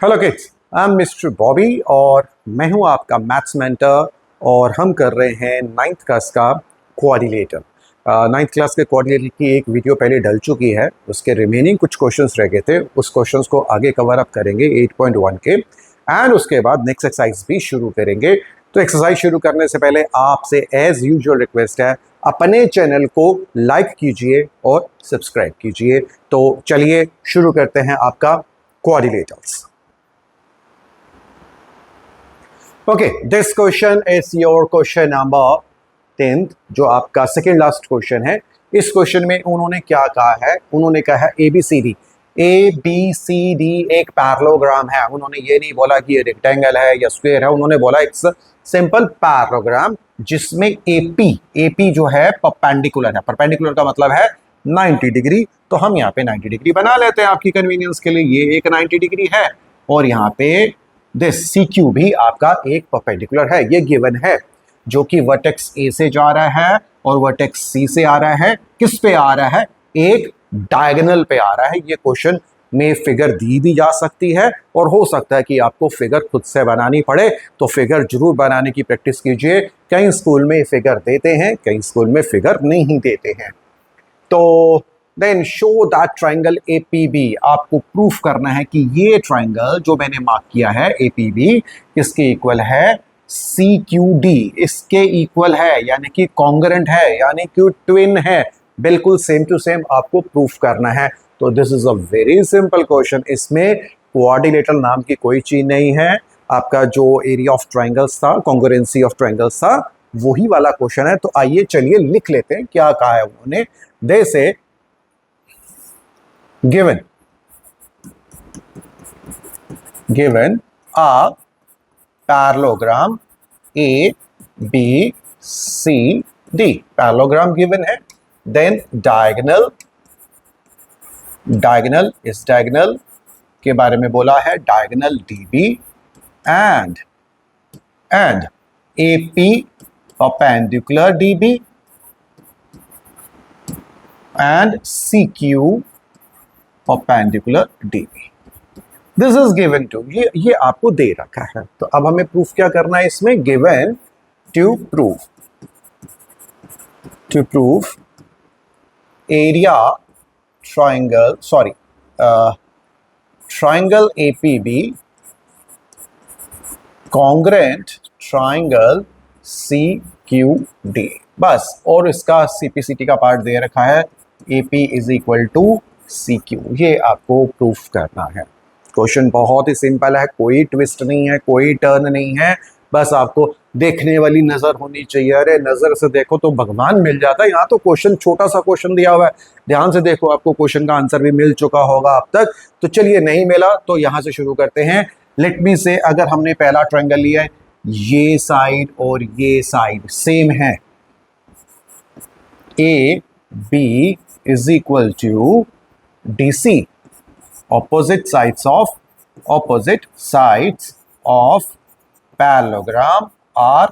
Hello kids, I am mister Bobby और मैं हूं आपका मैथ्स मेंटर। और हम कर रहे हैं नाइन्थ क्लास का कोऑर्डिनेटर। नाइन्थ क्लास के कोऑर्डिनेटर की एक वीडियो पहले डल चुकी है, उसके रिमेनिंग कुछ क्वेश्चंस रह गए थे। उस क्वेश्चंस को आगे कवर अप करेंगे 8.1 के, एंड उसके बाद नेक्स्ट एक्सरसाइज भी शुरू करेंगे। तो एक्सरसाइज शुरू करने से पहले आपसे एज यूजुअल रिक्वेस्ट है, अपने चैनल को लाइक कीजिए और सब्सक्राइब कीजिए। तो चलिए शुरू करते हैं आपका coordinators. Okay, this question is your question number 10, जो आपका सेकेंड लास्ट क्वेश्चन है। इस क्वेश्चन में उन्होंने क्या कहा है? उन्होंने कहा है ABCD। ABCD एक पैरेललोग्राम है। उन्होंने ये नहीं बोला कि ये रेक्टेंगल है या स्क्वायर है, उन्होंने बोला इट्स सिंपल पैरेललोग्राम जिसमें AP जो है परपेंडिकुलर है। परपेंडिकुलर का मतलब है 90 डिग्री। तो हम यहाँ पे 90 डिग्री बना लेते हैं आपकी कन्वीनियंस के लिए। ये एक 90 डिग्री है और यहाँ पे दिस CQ भी आपका एक परपेंडिकुलर है। ये गिवन है, जो कि वर्टेक्स A से जा रहा है और वर्टेक्स C से आ रहा है। किस पे आ रहा है? एक डायगोनल पे आ रहा है। ये क्वेश्चन में फिगर दी जा सकती है और हो सकता है कि आपको फिगर खुद से बनानी पड़े, तो फिगर जरूर बनाने की प्रैक्टिस कीजिए। कई स्कूल में फिगर देते हैं, कई स्कूल में फिगर नहीं देते हैं। तो then show that triangle APB। आपको प्रूफ करना है कि ये ट्राइंगल जो मैंने मार्क किया है APB इसके इक्वल है CQD। इसके इक्वल है यानी कि कॉन्ग्रुएंट है, यानी कि ट्विन है, बिल्कुल सेम टू सेम आपको प्रूफ करना है। तो this is a very simple question. इसमें कोऑर्डिनेटर नाम की कोई चीज नहीं है। आपका जो एरिया ऑफ ट्राइंगल्स था, कॉन्ग्रुएंसी ऑफ ट्राइंगल्स था, वही वाला क्वेश्चन है। तो आइए चलिए लिख लेते हैं क्या कहा है उन्होंने। दे से given a parallelogram ABCD। parallelogram given है। then diagonal इस diagonal के बारे में बोला है, diagonal DB and AP perpendicular DB and CQ perpendicular DB। This is given to, ये आपको दे रखा है। तो अब हमें प्रूफ क्या करना है इसमें? given to prove area triangle, triangle APB congruent triangle CQD। बस, और इसका CPCT का पार्ट दे रखा है, AP is equal to CQ। ये आपको प्रूफ करना है। क्वेश्चन बहुत ही सिंपल है, कोई ट्विस्ट नहीं है, कोई टर्न नहीं है। बस आपको देखने वाली नजर होनी चाहिए। अरे नजर से देखो तो भगवान मिल जाता है। यहाँ तो क्वेश्चन, छोटा सा क्वेश्चन दिया हुआ है, ध्यान से देखो, आपको क्वेश्चन का आंसर भी मिल चुका होगा अब तक। तो चलिए, नहीं मिला तो यहाँ से शुरू करते हैं। लेट मी से, अगर हमने पहला ट्रायंगल लिया है, ये साइड और ये साइड सेम है, AB is equal to DC। opposite sides of parallelogram are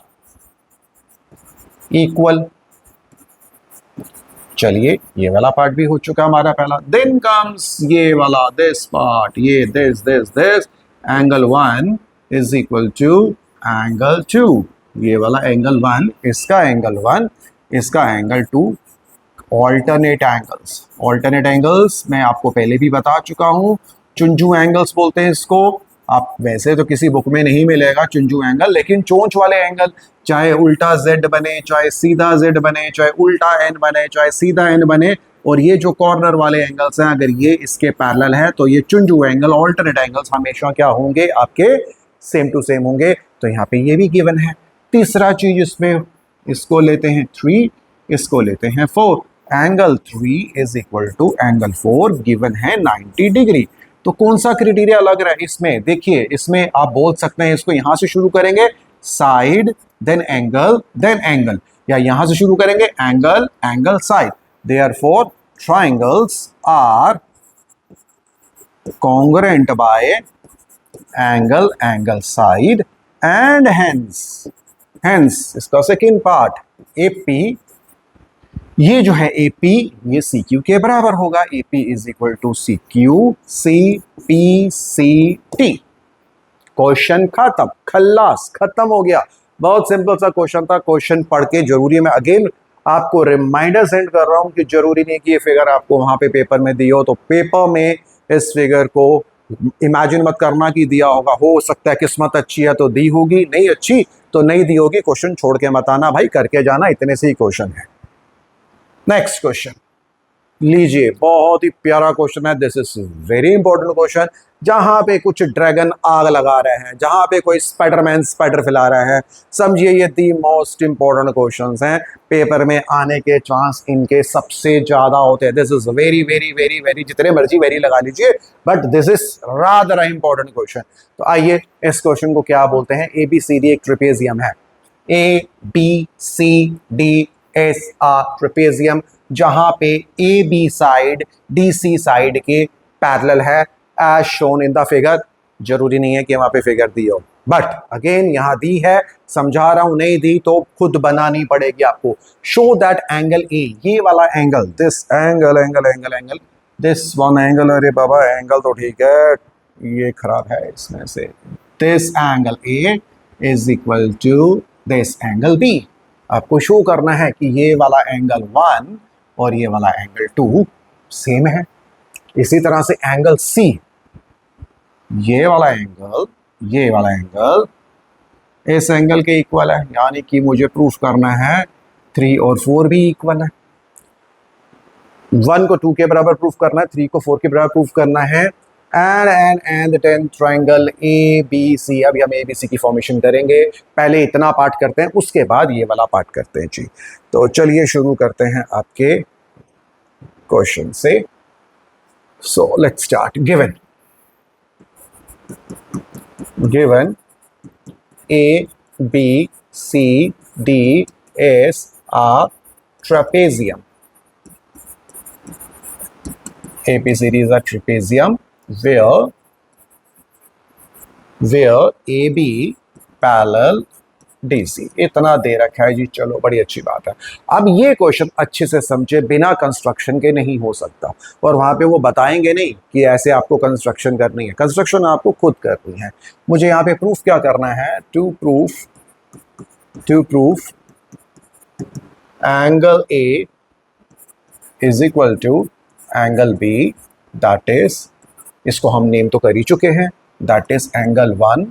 equal। चलिए, ये वाला पार्ट भी हो चुका हमारा पहला। then comes ये वाला, this part, ये this angle 1 is equal to angle 2। ये वाला angle 1, इसका angle 1, इसका angle 2। ऑल्टरनेट एंगल्स मैं आपको पहले भी बता चुका हूं, चुंजू एंगल्स बोलते हैं इसको। आप वैसे तो किसी बुक में नहीं मिलेगा चुंजू एंगल, लेकिन चोंच वाले एंगल, चाहे उल्टा Z बने, चाहे सीधा Z बने, चाहे उल्टा N बने, चाहे सीधा N बने, और ये जो कॉर्नर वाले एंगल्स हैं, अगर ये इसके पैरेलल है तो ये चुंजू एंगल, ऑल्टरनेट एंगल्स हमेशा क्या होंगे? आपके सेम टू सेम होंगे। तो यहाँ पे ये भी गिवन है। तीसरा चीज इसमें, इसको लेते हैं 3, इसको लेते हैं 4। Angle 3 is equal to angle 4 given है 90 डिग्री। तो कौन सा क्राइटेरिया लग रहा है इसमें? देखिए, इसमें आप बोल सकते हैं, इसको यहां से शुरू करेंगे साइड, देन एंगल, या यहां से शुरू करेंगे angle side. Therefore triangles are congruent by angle side and hence इसका सेकेंड पार्ट AP, ये जो है AP ये CQ के बराबर होगा। AP is equal to CQ CPCT। Question खत्म, खल्लास, खत्म हो गया। बहुत सिंपल सा क्वेश्चन था। क्वेश्चन पढ़ के जरूरी है, मैं अगेन आपको रिमाइंडर सेंड कर रहा हूं कि जरूरी नहीं कि ये फिगर आपको वहां पे पेपर में दी हो, तो पेपर में इस फिगर को इमेजिन मत करना कि दिया होगा। हो सकता है किस्मत अच्छी है तो दी होगी, नहीं अच्छी तो नहीं दी होगी। क्वेश्चन छोड़ के मत आना भाई, करके जाना, इतने से ही क्वेश्चन है। नेक्स्ट क्वेश्चन लीजिए, बहुत ही प्यारा क्वेश्चन है। This is very important question. जहां पे कुछ ड्रैगन आग लगा रहे हैं, जहां पे कोई स्पाइडरमैन स्पाइडर फैला रहा है, समझिए ये दी मोस्ट इंपॉर्टेंट क्वेश्चंस हैं। पेपर में आने के चांस इनके सबसे ज्यादा होते हैं। This is very very very very, जितने मर्जी वेरी लगा लीजिए, but this is rather important question. तो आइए, इस क्वेश्चन को क्या बोलते हैं? ABCD एक ट्रेपेजियम है। ABCD ट्रेपेजियम, जहां पे AB साइड DC साइड के पैरेलल है, as shown in the figure. जरूरी नहीं है कि वहां पे फिगर दी हो, बट अगेन यहां दी है, समझा रहा हूं, नहीं दी तो खुद बनानी पड़ेगी आपको। शो दैट एंगल A, ये वाला angle, this angle angle angle angle, this one angle, अरे बाबा एंगल तो ठीक है, ये खराब है इसमें से। This angle A is equal to this angle B। आपको शो करना है कि ये वाला एंगल 1 और ये वाला एंगल 2 सेम है। इसी तरह से एंगल C, ये वाला एंगल इस एंगल के इक्वल है, यानी कि मुझे प्रूफ करना है 3 और 4 भी इक्वल है। 1 को 2 के बराबर प्रूफ करना है, 3 को 4 के बराबर प्रूफ करना है। And the 10th triangle ABC। अभी हम ABC की फॉर्मेशन करेंगे, पहले इतना पार्ट करते हैं, उसके बाद ये वाला पार्ट करते हैं जी। तो चलिए शुरू करते हैं आपके क्वेश्चन से। So let's start. Given ABCD is a trapezium. ABCD is a trapezium where AB parallel DC। इतना दे रखा है जी, चलो बड़ी अच्छी बात है। अब ये क्वेश्चन अच्छे से समझे, बिना कंस्ट्रक्शन के नहीं हो सकता, और वहां पे वो बताएंगे नहीं कि ऐसे आपको कंस्ट्रक्शन करनी है, कंस्ट्रक्शन आपको खुद करनी है। मुझे यहाँ पे प्रूफ क्या करना है? To proof angle A is equal to angle B, that is, इसको हम नेम तो कर ही चुके हैं, that is angle 1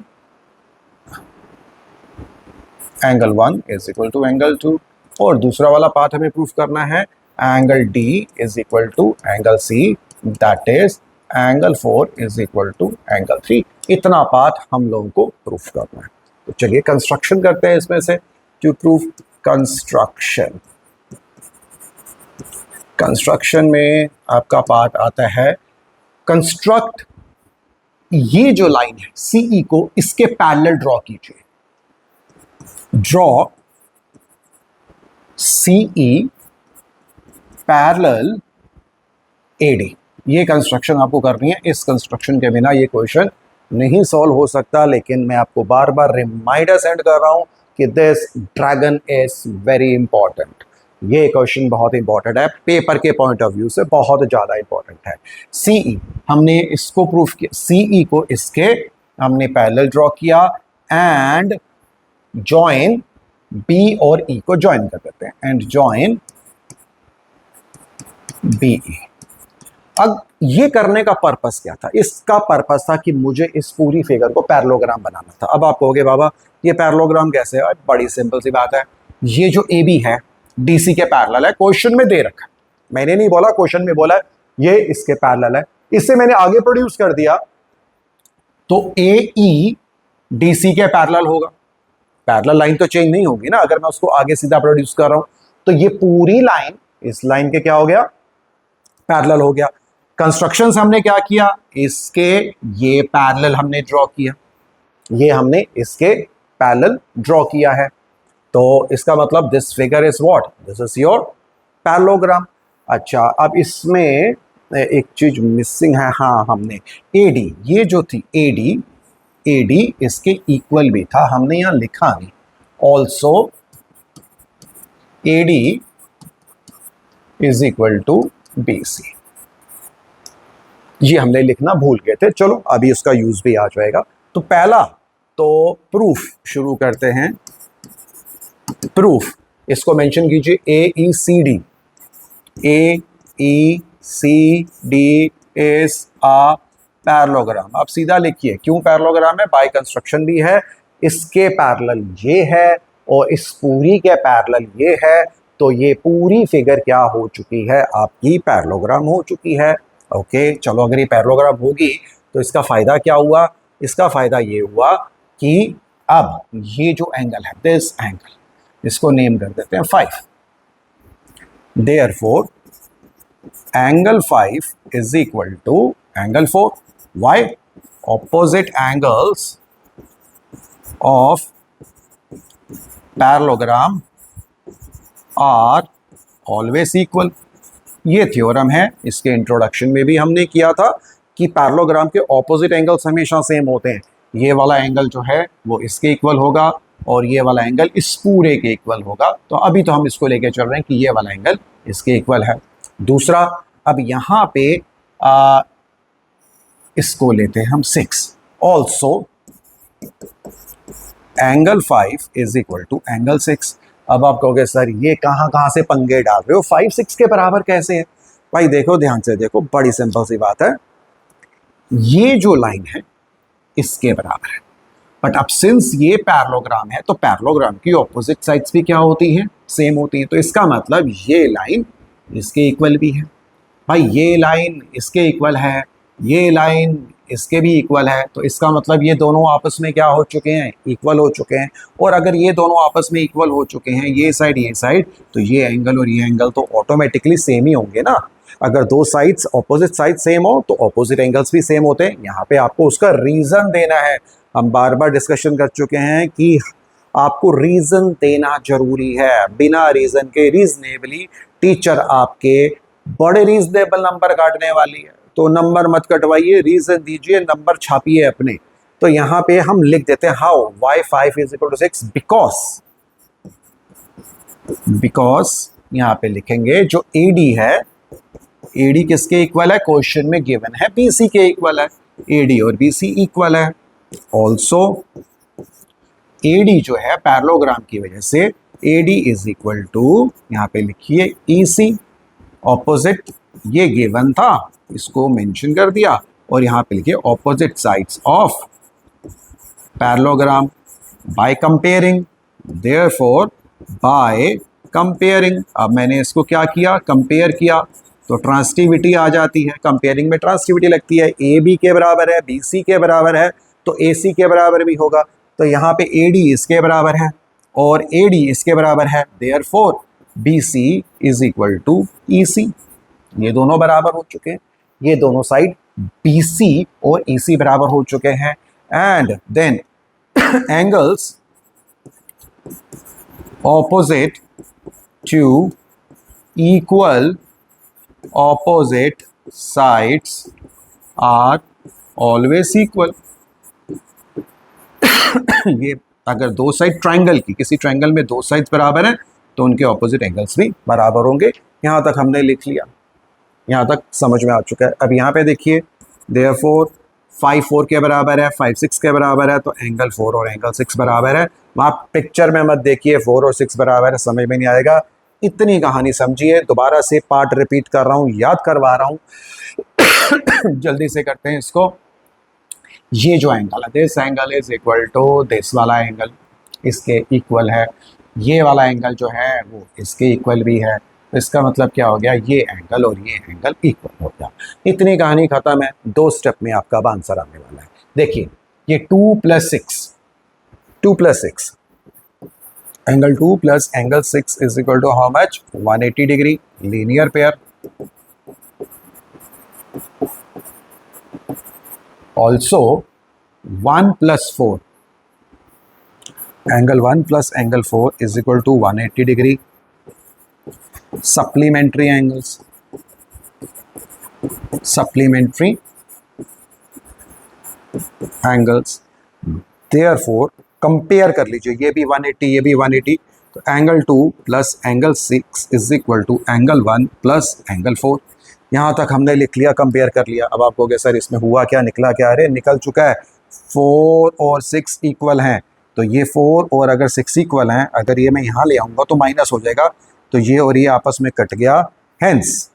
is equal to angle 2। और दूसरा वाला पार्ट हमें प्रूफ करना है, angle D is equal to angle C, that is angle 4 is equal to angle 3। इतना पार्ट हम लोगों को प्रूफ करना है। तो चलिए कंस्ट्रक्शन करते हैं इसमें से। टू प्रूफ कंस्ट्रक्शन में आपका पार्ट आता है कंस्ट्रक्ट, ये जो लाइन है CE को, इसके पैरेलल ड्रॉ कीजिए। Draw CE parallel AD। ये कंस्ट्रक्शन आपको करनी है। इस कंस्ट्रक्शन के बिना ये क्वेश्चन नहीं सॉल्व हो सकता, लेकिन मैं आपको बार बार रिमाइंडर सेंड कर रहा हूं कि this dragon is very important. ये क्वेश्चन बहुत इंपॉर्टेंट है, पेपर के पॉइंट ऑफ व्यू से बहुत ज़्यादा इंपॉर्टेंट है। CE हमने इसको प्रूफ किया, CE को इसके हमने पैरेलल ड्रॉ किया, एंड जॉइन B और E को जॉइन कर देते हैं, एंड जॉइन BE। अब ये करने का पर्पस क्या था? इसका पर्पस था कि मुझे इस पूरी फिगर को पैरेललोग्राम बनाना था। अब आप कहोगे बाबा ये पैरेललोग्राम कैसे है? बड़ी सिंपल सी बात है, ये जो AB है DC के पैरेलल है, क्वेश्चन में दे रखा है, मैंने नहीं बोला, क्वेश्चन में बोला ये इसके पैरेलल है। इससे मैंने आगे प्रोड्यूस कर दिया, तो AE DC के पैरेलल होगा। पैरेलल लाइन तो चेंज नहीं होगी ना अगर मैं उसको आगे सीधा प्रोड्यूस कर रहा हूं। तो ये पूरी लाइन इस लाइन के क्या हो गया? पैरेलल हो गया। कंस्ट्रक्शन हमने क्या किया? इसके ये पैरेलल हमने ड्रॉ किया, ये हमने इसके पैरेलल ड्रॉ किया है। तो इसका मतलब this figure is what? This is your parallelogram. अच्छा, अब इसमें एक चीज मिसिंग है। हाँ, हमने AD, ये जो थी AD इसके इक्वल भी था, हमने यहां लिखा नहीं। Also AD is equal to BC, ये हमने लिखना भूल गए थे। चलो अभी उसका यूज भी आ जाएगा। तो पहला तो प्रूफ शुरू करते हैं। प्रूफ, इसको मेंशन कीजिए, AECD। AECD is a parallelogram. आप सीधा लिखिए, क्यों पैरेललोग्राम है? बाय कंस्ट्रक्शन भी है, इसके पैरेलल ये है और इस पूरी के पैरेलल ये है, तो ये पूरी फिगर क्या हो चुकी है? आपकी पैरेललोग्राम हो चुकी है। ओके, चलो, अगर ये पैरेललोग्राम होगी तो इसका फायदा क्या हुआ? इसका फायदा ये हुआ कि अब ये जो एंगल है, दिस एंगल, इसको नेम कर देते हैं 5। Therefore angle 5 is equal to angle 4। Why? Opposite angles of parallelogram are always equal। ये थ्योरम है, इसके इंट्रोडक्शन में भी हमने किया था कि पैरेललोग्राम के ऑपोजिट एंगल्स हमेशा सेम होते हैं। ये वाला एंगल जो है वो इसके इक्वल होगा और ये वाला एंगल इस पूरे के इक्वल होगा। तो अभी तो हम इसको लेके चल रहे हैं कि ये वाला एंगल इसके इक्वल है। दूसरा, अब यहाँ पे इसको लेते हैं हम 6। Also angle 5 is equal to angle 6। अब आप कहोगे सर ये कहाँ से पंगे डाल रहे हो, 5 6 के बराबर कैसे है? भाई देखो, ध्यान से देखो, बड़ी सिंपल सी बात है। ये जो लाइन है इसके बराबर है, बट अब सिंस ये पैरेललोग्राम है तो पैरेललोग्राम की ऑपोजिट साइड्स भी क्या होती हैं? सेम होती हैं। तो इसका मतलब ये लाइन इसके इक्वल भी है। भाई ये लाइन इसके इक्वल है, ये लाइन इसके भी इक्वल है, तो इसका मतलब ये दोनों आपस में क्या हो चुके हैं? इक्वल हो चुके हैं। और अगर ये दोनों आपस में इक्वल हो चुके हैं, ये साइड, तो ये एंगल और ये एंगल तो ऑटोमेटिकली सेम ही होंगे ना। अगर दो साइड्स, ऑपोजिट साइड सेम हो तो ऑपोजिट एंगल्स भी सेम होते हैं। यहाँ पे आपको उसका रीज़न देना है। हम बार बार डिस्कशन कर चुके हैं कि आपको रीज़न देना जरूरी है। बिना रीज़न के रीजनेबली टीचर आपके बड़े रीजनेबल नंबर काटने वाली है। तो नंबर मत कटवाइए, रीजन दीजिए, नंबर छापिए अपने। तो यहाँ पे हम लिख देते हैं how, why 5 is equal to 6, because यहाँ पे लिखेंगे जो AD है, AD किसके इक्वल है? क्वेश्चन में गिवन है BC के इक्वल है। AD और BC इक्वल है। ऑल्सो AD जो है पैरेललोग्राम की वजह से AD इज इक्वल टू, यहाँ पे लिखिए EC। ऑपोजिट ये गिवन था, इसको मेंशन कर दिया, और यहाँ पे लिखिए opposite sides of parallelogram by comparing. Therefore by comparing, अब मैंने इसको क्या किया? कंपेयर किया, तो ट्रांसिटिविटी आ जाती है। कंपेयरिंग में ट्रांसिटिविटी लगती है। AB के बराबर है, BC के बराबर है, तो AC के बराबर भी होगा। तो यहाँ पे AD इसके बराबर है और AD इसके बराबर है। Therefore BC is equal to EC। ये दोनों बराबर हो चुके हैं, ये दोनों साइड BC और EC बराबर हो चुके हैं। And then angles opposite to equal opposite sides are always equal. ये अगर दो साइड ट्रायंगल की, किसी ट्रायंगल में दो साइड्स बराबर हैं तो उनके ऑपोजिट एंगल्स भी बराबर होंगे। यहाँ तक हमने लिख लिया, यहाँ तक समझ में आ चुका है। अब यहाँ पे देखिए, देयरफॉर 5 4 के बराबर है, 5 6 के बराबर है, तो एंगल 4 और एंगल 6 बराबर है। वहाँ पिक्चर में मत देखिए 4 और 6 बराबर है, समझ में नहीं आएगा। इतनी कहानी समझिए। दोबारा से पार्ट रिपीट कर रहा हूँ, याद करवा रहा हूँ। जल्दी से करते हैं इसको। ये जो एंगल है, this angle is equal to this वाला एंगल, इसके इक्वल है। ये वाला एंगल जो है वो इसके इक्वल भी है। तो इसका मतलब क्या हो गया? ये एंगल और ये एंगल इक्वल हो गया। इतनी कहानी खत्म है। 2 स्टेप में आपका अब आंसर आने वाला है। देखिए, ये 2 + 6, 2 + 6, angle 2 + angle 6 is equal to how much? 180 degree, linear pair. Also 1 + 4, angle 1 + angle 4 is equal to 180 degree. Supplementary angles, supplementary angles. Therefore compare कर लीजिए, ये भी 180, ये भी 180, तो angle 2 + angle 6 is equal to angle 1 + angle 4। यहाँ तक हमने लिख लिया, कंपेयर कर लिया। अब आप कहोगे सर इसमें हुआ क्या, निकला क्या? अरे निकल चुका है। 4 और 6 इक्वल हैं, तो ये 4 और अगर 6 इक्वल हैं, अगर ये मैं यहाँ ले आऊँगा तो माइनस हो जाएगा, तो ये और ये आपस में कट गया, hence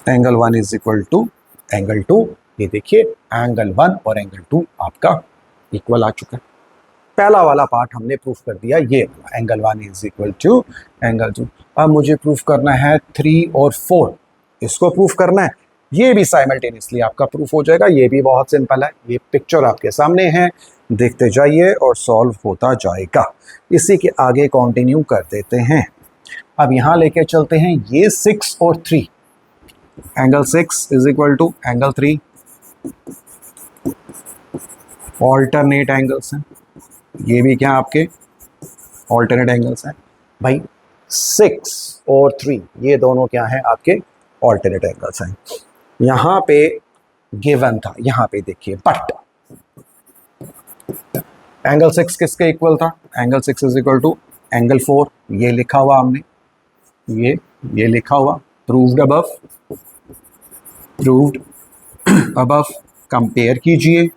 angle 1 is equal to angle 2। ये देखिए एंगल 1 और एंगल 2 आपका इक्वल आ चुका है। पहला वाला पार्ट हमने प्रूफ कर दिया, ये angle 1 is equal to angle 2। अब मुझे प्रूफ करना है 3 और 4, इसको प्रूफ करना है, ये भी साइमल्टेनियसली आपका प्रूफ हो जाएगा। ये भी बहुत सिंपल है, ये पिक्चर आपके सामने है, देखते जाइए और सॉल्व होता जाएगा। इसी के आगे कंटिन्यू कर देते हैं। अब यहाँ लेके चलते हैं ये 6 और 3, angle 6 is equal to angle 3, alternate angles हैं, ये भी क्या आपके ऑल्टरनेट एंगल्स हैं भाई। 6 और 3 ये दोनों क्या हैं आपके ऑल्टरनेट एंगल्स हैं। यहाँ पे गिवन था, यहाँ पे देखिए बट एंगल 6 किसके इक्वल था, angle 6 is equal to angle 4, ये लिखा हुआ हमने, ये लिखा हुआ, proved above, proved above. Compare कीजिए,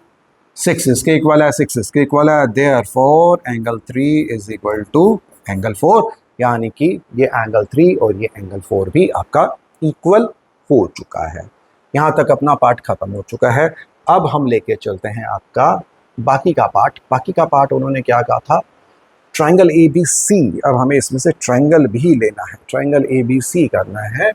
6 इसके इक्वल है, 6 इसके इक्वल है, therefore angle 3 is equal to angle 4, यानी कि ये एंगल 3 और ये एंगल 4 भी आपका इक्वल हो चुका है। यहाँ तक अपना पार्ट खत्म हो चुका है। अब हम लेके चलते हैं आपका बाकी का पार्ट। बाकी का पार्ट उन्होंने क्या कहा था, ट्रायंगल ABC। अब हमें इसमें से ट्रायंगल भी लेना है, ट्रायंगल ABC करना है।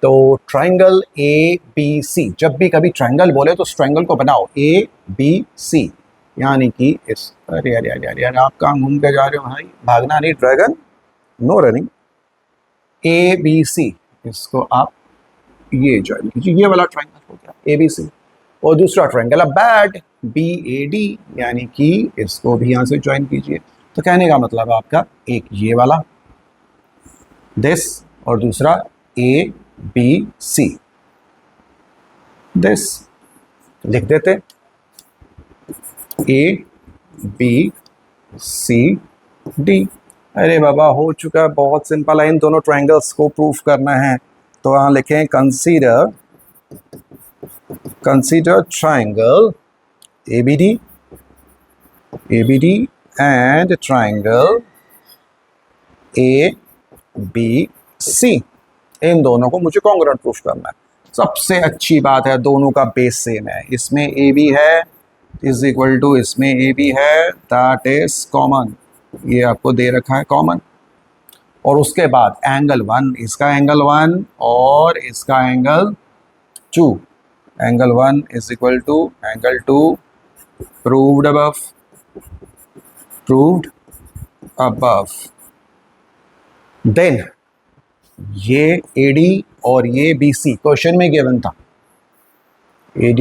तो ट्रायंगल ABC, जब भी कभी ट्रायंगल बोले तो उस ट्रायंगल को बनाओ ABC, यानी कि इस, अरे यार यार यार यार आप कहाँ घूम के जा रहे हो भाई, भागना नहीं ड्रैगन, नो रनिंग। ABC, इसको आप ये ज्वाइन कीजिए, ये वाला ट्रायंगल हो गया ABC। और दूसरा ट्रायंगल है बैड, BAD, यानी कि इसको भी यहाँ से ज्वाइन कीजिए। तो कहने का मतलब आपका एक ये वाला दिस और दूसरा ABC, दिस लिख देते ABCD। अरे बाबा हो चुका है, बहुत सिंपल है, इन दोनों ट्रायंगल्स को प्रूफ करना है। तो यहाँ लिखें consider triangle ABD and triangle ABC। इन दोनों को मुझे कॉन्ग्रुएंट प्रूफ करना है। सबसे अच्छी बात है दोनों का बेस सेम है, इसमें AB है इज इक्वल टू इसमें AB है, दैट इज कॉमन, ये आपको दे रखा है कॉमन। और उसके बाद एंगल 1, इसका एंगल 1 और इसका angle 2, angle 1 is equal to angle 2, proved above, proved above. Then ये AD और ये BC क्वेश्चन में गिवन था, AD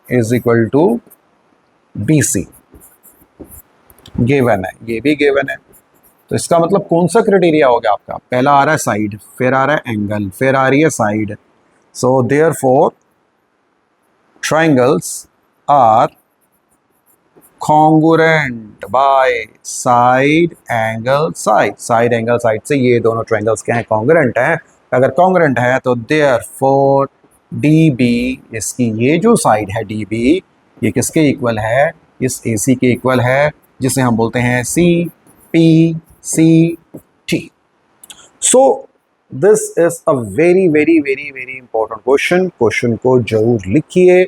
is equal to BC given है, ये भी गिवन है। तो इसका मतलब कौन सा क्राइटेरिया हो गया आपका, पहला आ रहा है साइड, फिर आ रहा है एंगल, फिर आ रही है side. So therefore triangles are congruent by side angle side, side angle side से ये दोनों ट्रायंगल्स क्या हैं, कॉन्ग्रुएंट हैं। अगर कॉन्ग्रुएंट है तो देयरफॉर DB, इसकी ये जो साइड है DB, ये किसके इक्वल है, इस AC के इक्वल है, जिसे हम बोलते हैं CPCT। So this is a very very very very important question. Question को जरूर लिखिए,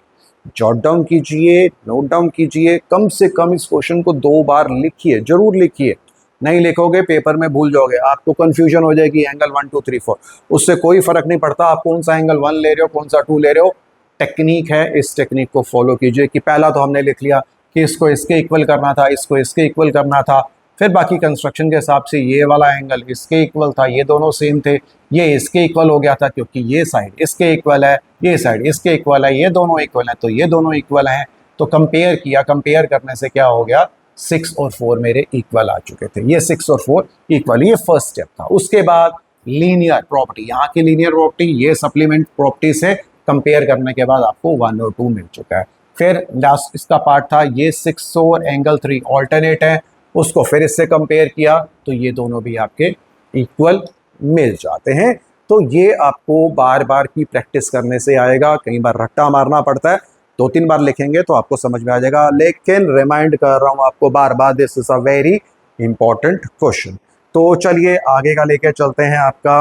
जॉट डाउन कीजिए, नोट डाउन कीजिए, कम से कम इस क्वेश्चन को 2 बार लिखिए, जरूर लिखिए। नहीं लिखोगे पेपर में भूल जाओगे, आपको कंफ्यूजन हो जाएगी एंगल 1 2 3 4। उससे कोई फर्क नहीं पड़ता आप कौन सा एंगल 1 ले रहे हो, कौन सा 2 ले रहे हो। टेक्निक है, इस टेक्निक को फॉलो कीजिए कि पहला तो हमने लिख लिया कि इसको इसके इक्वल करना था, इसको इसके इक्वल करना था, फिर बाकी कंस्ट्रक्शन के हिसाब से ये वाला एंगल इसके इक्वल था, ये दोनों सेम थे, ये इसके इक्वल हो गया था क्योंकि ये साइड इसके इक्वल है, ये साइड इसके इक्वल है, ये दोनों इक्वल है तो ये दोनों इक्वल हैं। तो कंपेयर किया, कंपेयर करने से क्या हो गया, 6 और 4 मेरे इक्वल आ चुके थे, ये 6 और 4 इक्वल, ये फर्स्ट स्टेप था। उसके बाद लीनियर प्रॉपर्टी, यहाँ की लीनियर प्रॉपर्टी, ये सप्लीमेंट प्रॉपर्टी से कंपेयर करने के बाद आपको 1 और 2 मिल चुका है। फिर लास्ट इसका पार्ट था ये 6 और एंगल 3 ऑल्टरनेट है, उसको फिर इससे कंपेयर किया तो ये दोनों भी आपके इक्वल मिल जाते हैं। तो ये आपको बार बार की प्रैक्टिस करने से आएगा। कई बार रट्टा मारना पड़ता है, 2-3 बार लिखेंगे तो आपको समझ में आ जाएगा, लेकिन रिमाइंड कर रहा हूँ आपको बार बार, this is a very important question. तो चलिए आगे का लेके चलते हैं आपका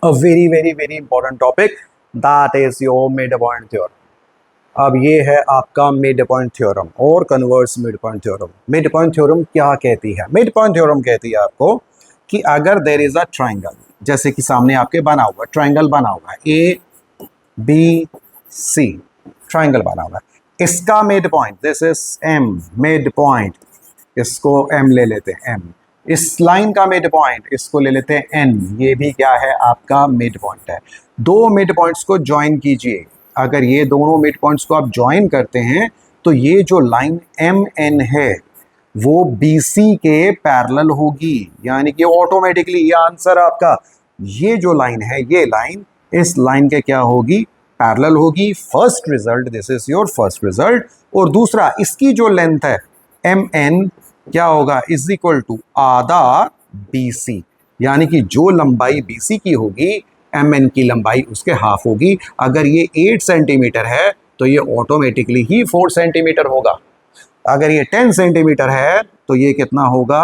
very very very important topic, that is your mid point theorem. अब ये है आपका मिड पॉइंट थ्योरम और converse mid point theorem. Mid point theorem क्या कहती है? मिड पॉइंट थ्योरम कहती है आपको कि अगर देयर इज अ ट्राइंगल, जैसे कि सामने आपके बना हुआ ट्राइंगल बना हुआ है ए बी सी, ट्राइंगल बना हुआ है, इसका mid point this is M, mid point, इसको एम ले लेते हैं एम, इस लाइन का मिड पॉइंट इसको ले लेते हैं एन, ये भी क्या है आपका मिड पॉइंट है। दो मिड पॉइंट्स को ज्वाइन कीजिए, अगर ये दोनों मिड पॉइंट्स को आप ज्वाइन करते हैं तो ये जो लाइन एम एन है वो बी सी के पैरेलल होगी, यानी कि ऑटोमेटिकली ये आंसर आपका, ये जो लाइन है ये लाइन इस लाइन के क्या होगी, पैरेलल होगी। First result, this is your first result. और दूसरा, इसकी जो लेंथ है एम एन क्या होगा, इज इक्वल टू आधा बी सी, यानी कि जो लंबाई बी सी की होगी एम एन की लंबाई उसके हाफ होगी। अगर ये 8 सेंटीमीटर है तो ये ऑटोमेटिकली ही 4 सेंटीमीटर होगा। अगर ये 10 सेंटीमीटर है तो ये कितना होगा,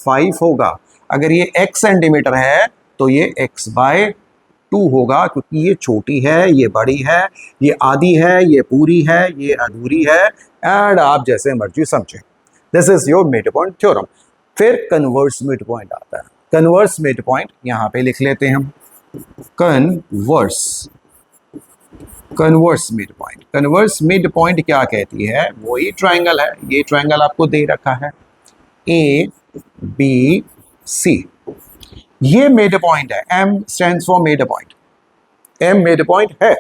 5 होगा। अगर ये x सेंटीमीटर है तो ये x बाय 2 होगा, क्योंकि ये छोटी है ये बड़ी है, ये आधी है ये पूरी है ये अधूरी है, एंड आप जैसे मर्जी समझें। This is your mid point theorem. फिर कन्वर्स मिड पॉइंट आता है। कन्वर्स मिड पॉइंट यहाँ पे लिख लेते हैं हम, converse, converse mid point. Converse mid point क्या कहती है, वही ट्राइंगल है, ये ट्राइंगल आपको दे रखा है ए बी सी, ये मिड पॉइंट है, M stands for mid point, M mid point है,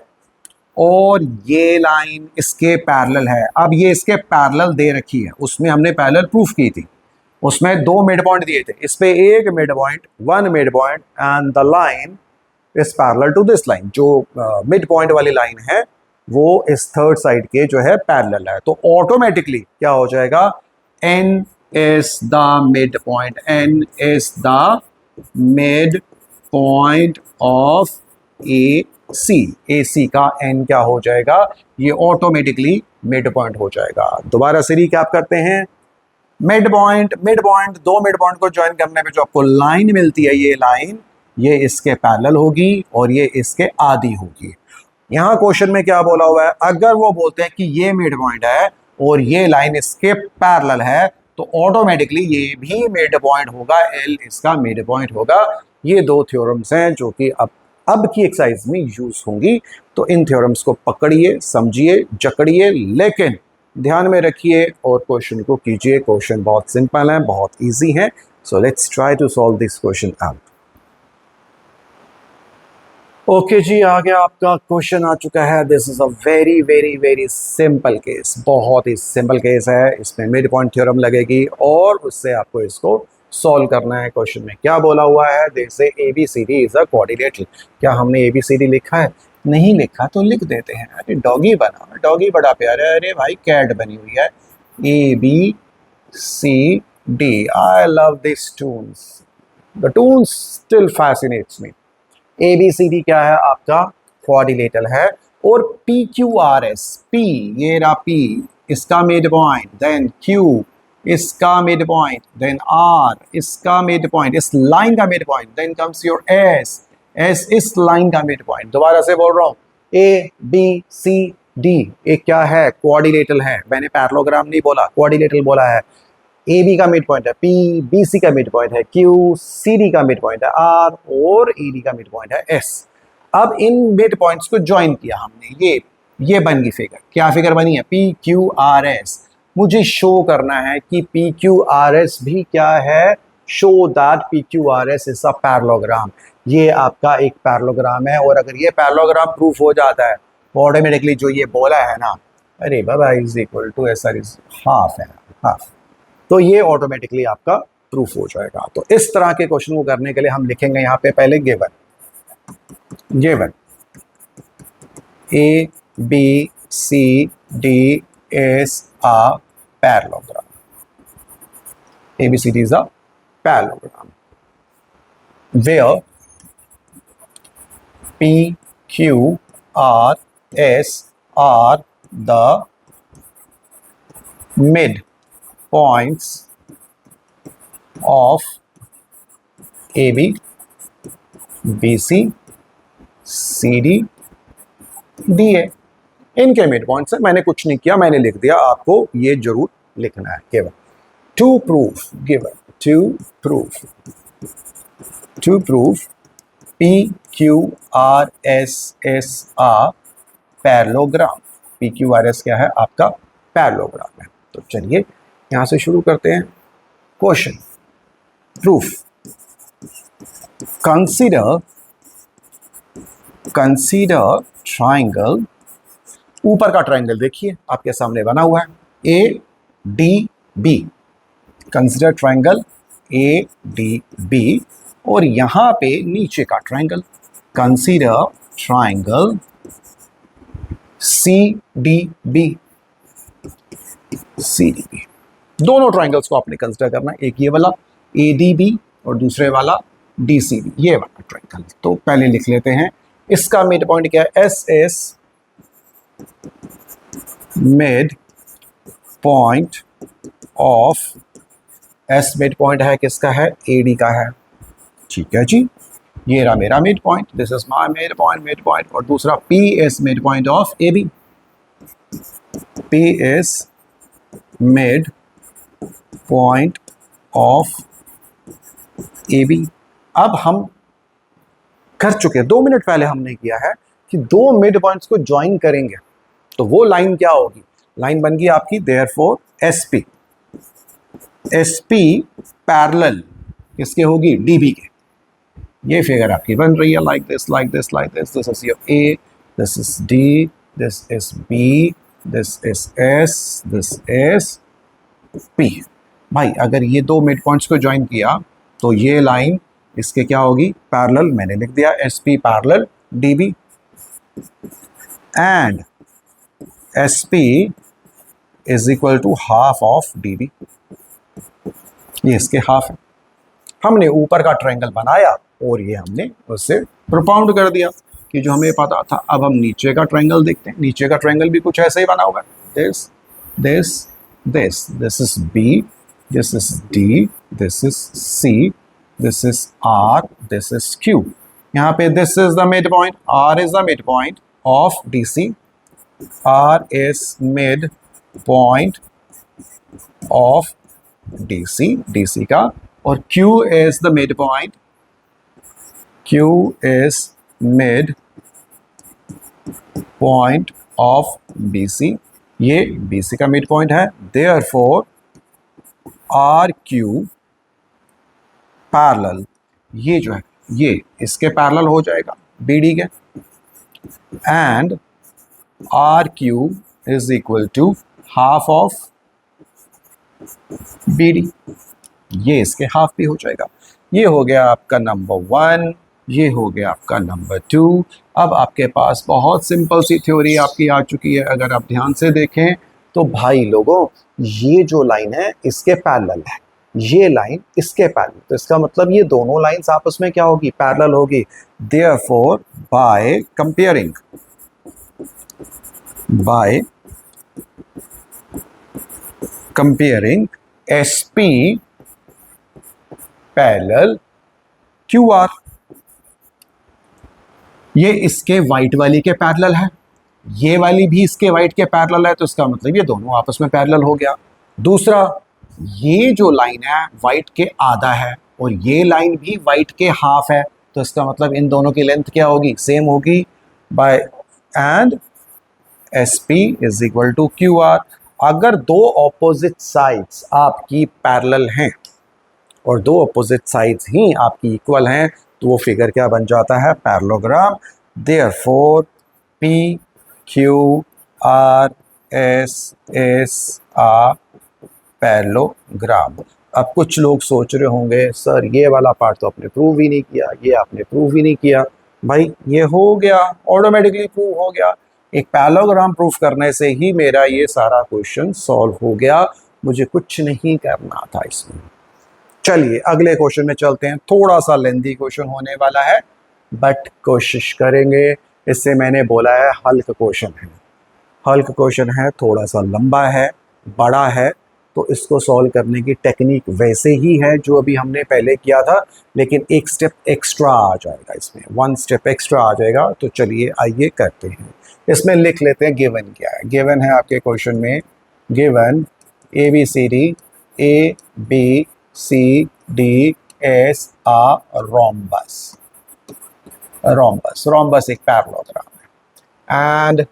और ये लाइन इसके पैरेलल है। अब ये इसके पैरेलल दे रखी है, उसमें हमने पैरेलल प्रूफ की थी, उसमें 2 मिड पॉइंट दिए थे, इस पे एक mid point, 1 mid point, and the line is parallel to this line. जो मिड पॉइंट वाली लाइन है वो इस थर्ड साइड के जो है पैरेलल है, तो ऑटोमेटिकली क्या हो जाएगा, N is the mid point, N is the mid point of A C, A C का एन क्या हो जाएगा, ये ऑटोमेटिकली मिड पॉइंट हो जाएगा। दोबारा से रिकैप करते हैं, मिड पॉइंट, मिड पॉइंट, दो मिड पॉइंट को ज्वाइन करने पे जो आपको लाइन मिलती है, ये लाइन ये इसके पैरेलल होगी और ये इसके आधी होगी। यहाँ क्वेश्चन में क्या बोला हुआ है, अगर वो बोलते हैं कि ये मिड पॉइंट है और ये लाइन इसके पैरेलल है तो ऑटोमेटिकली ये भी मिड पॉइंट होगा, एल इसका मिड पॉइंट होगा। ये दो थ्योरम्स हैं जो कि अब की एक्सरसाइज में यूज होंगी, तो इन थ्योरम्स को पकड़िए, समझिए, जकड़िए, लेकिन ध्यान में रखिए और क्वेश्चन को कीजिए। क्वेश्चन बहुत सिंपल है, बहुत इजी है। So let's try to solve this question out. Okay जी, आगे आपका क्वेश्चन आ चुका है। This is a very very very simple case, बहुत ही सिंपल केस है। इसमें मिड पॉइंट थ्योरम लगेगी और उससे आपको इसको सॉल्व करना है। क्वेश्चन में क्या बोला हुआ है, जैसे ABCD इज अ कोऑर्डिनेट। क्या हमने ABCD लिखा है? नहीं लिखा तो लिख देते हैं। अरे डॉगी बना, डॉगी बड़ा प्यारा है। अरे भाई कैट बनी हुई है, ABCD। I love this Toons, the Toons still fascinates me. ABCD क्या है आपका, क्वाड्रिलेटरल है। और PQRS, P ये रहा P, इसका मिड पॉइंट, देन Q इसका मिड पॉइंट, देन R इसका मिड पॉइंट, इस लाइन का mid point, then comes your S, S इस लाइन का मिड पॉइंट। दोबारा से बोल रहा हूँ, ABCD एक क्या है, क्वाड्रिलेटरल है। मैंने पैरेललोग्राम नहीं बोला, क्वाड्रिलेटरल बोला है। AB का मिड पॉइंट है P, BC का मिड पॉइंट है Q, CD का मिड पॉइंट है R और ED का मिड पॉइंट है S। अब इन मिड पॉइंट्स को ज्वाइन किया हमने, ये बन गई फिगर। क्या फिगर बनी है, PQRS। मुझे शो करना है कि PQRS भी क्या है, show that PQRS is a parallelogram. ये आपका एक पैरेललोग्राम है, और अगर ये पैरेललोग्राम प्रूफ हो जाता है तो ऑटोमेटिकली जो ये बोला है ना, अरे बाबा is equal to S R is half है, हाफ, तो ये ऑटोमेटिकली आपका प्रूफ हो जाएगा। तो इस तरह के क्वेश्चन को करने के लिए हम लिखेंगे यहाँ पे पहले given ABCD is a parallelogram. ABCD is a parallelogram where P, Q, R, S are the mid points of AB, BC, CD, DA। इनके मिड पॉइंट्स है। मैंने कुछ नहीं किया, मैंने लिख दिया, आपको ये जरूर लिखना है केवल। To proof given, to proof P, Q, R, S, S are parallelogram. P, Q, R, S क्या है? आपका पैरेललोग्राम है। तो चलिए यहां से शुरू करते हैं क्वेश्चन। Proof, consider triangle. ऊपर का ट्राइंगल देखिए आपके सामने बना हुआ है, ADB। Consider triangle ADB। और यहां पे नीचे का ट्राइंगल, कंसीडर ट्राइंगल CDB। दोनों ट्राइंगल्स को आपने कंसीडर करना है, एक ये वाला ADB और दूसरे वाला DCB, ये वाला ट्राइंगल। तो पहले लिख लेते हैं इसका मिड पॉइंट क्या है? SS mid point of, S mid point है किसका है? AD का है। ठीक है जी, ये रहा मेरा mid point, this is my mid point. और दूसरा P is mid point of AB, P is mid point of AB। अब हम कर चुके, 2 मिनट पहले हमने किया है कि दो मिड पॉइंट्स को ज्वाइन करेंगे, तो वो लाइन क्या होगी? लाइन बन गई आपकी देयरफॉर SP पैरेलल किसके होगी? DB के। ये फिगर आपकी बन रही है like this, this is your A, this is D, this is B, this is S, this is P। भाई अगर ये दो मिड पॉइंट्स को ज्वाइन किया तो ये लाइन इसके क्या होगी? पैरेलल। मैंने लिख दिया SP parallel DB, and SP is equal to half of DB। ये इसके हाफ है। हमने ऊपर का ट्रायंगल बनाया और ये हमने उससे प्रोपाउंड कर दिया कि जो हमें पता था। अब हम नीचे का ट्रायंगल देखते हैं। नीचे का ट्रायंगल भी कुछ ऐसा ही बना हुआ है, this is B, this is D, this is C, this is R, this is Q। यहाँ पे this is the mid point, R is the mid point of DC, R is mid point of DC का, और Q is the midpoint, Q is mid point of BC। ये BC का mid point है, therefore RQ parallel, ये जो है ये इसके पैरेलल हो जाएगा BD के, and RQ is equal to half of BD। ये इसके हाफ भी हो जाएगा। ये हो गया आपका नंबर 1, ये हो गया आपका नंबर 2। अब आपके पास बहुत सिंपल सी थ्योरी आपकी आ चुकी है। अगर आप ध्यान से देखें तो भाई लोगों, ये जो लाइन है इसके पैरेलल है, ये लाइन इसके पैरेलल, तो इसका मतलब ये दोनों लाइंस आपस में क्या होगी? पैरेलल होगी। Therefore by comparing SP parallel QR, ये इसके वाइट वाली के पैरेलल है, ये वाली भी इसके वाइट के पैरेलल है, तो इसका मतलब ये दोनों आपस में पैरेलल हो गया। दूसरा, ये जो लाइन है वाइट के आधा है और ये लाइन भी वाइट के हाफ है, तो इसका मतलब इन दोनों की लेंथ क्या होगी? सेम होगी। By and SP is equal to QR। अगर दो ऑपोजिट साइड्स आपकी पैरेलल हैं और दो ऑपोजिट साइड्स ही आपकी इक्वल हैं, तो वो फिगर क्या बन जाता है? Parallelogram. Therefore PQRS are parallelogram. अब कुछ लोग सोच रहे होंगे सर ये वाला पार्ट तो आपने प्रूव ही नहीं किया, ये आपने प्रूव ही नहीं किया। भाई ये हो गया, ऑटोमेटिकली प्रूव हो गया। एक पैरेललोग्राम प्रूफ करने से ही मेरा ये सारा क्वेश्चन सॉल्व हो गया, मुझे कुछ नहीं करना था इसमें। चलिए अगले क्वेश्चन में चलते हैं। थोड़ा सा लेंथी क्वेश्चन होने वाला है, बट कोशिश करेंगे। इससे मैंने बोला है हल्क क्वेश्चन है, हल्क क्वेश्चन है, थोड़ा सा लंबा है, बड़ा है, तो इसको सॉल्व करने की टेक्निक वैसे ही है जो अभी हमने पहले किया था, लेकिन एक स्टेप एक्स्ट्रा आ जाएगा, इसमें 1 स्टेप एक्स्ट्रा आ जाएगा। तो चलिए आइए करते हैं। इसमें लिख लेते हैं गिवन क्या है। गिवन है आपके क्वेश्चन में, given A B C D is a rhombus. Rhombus, rhombus एक पैरेललोग्राम है। And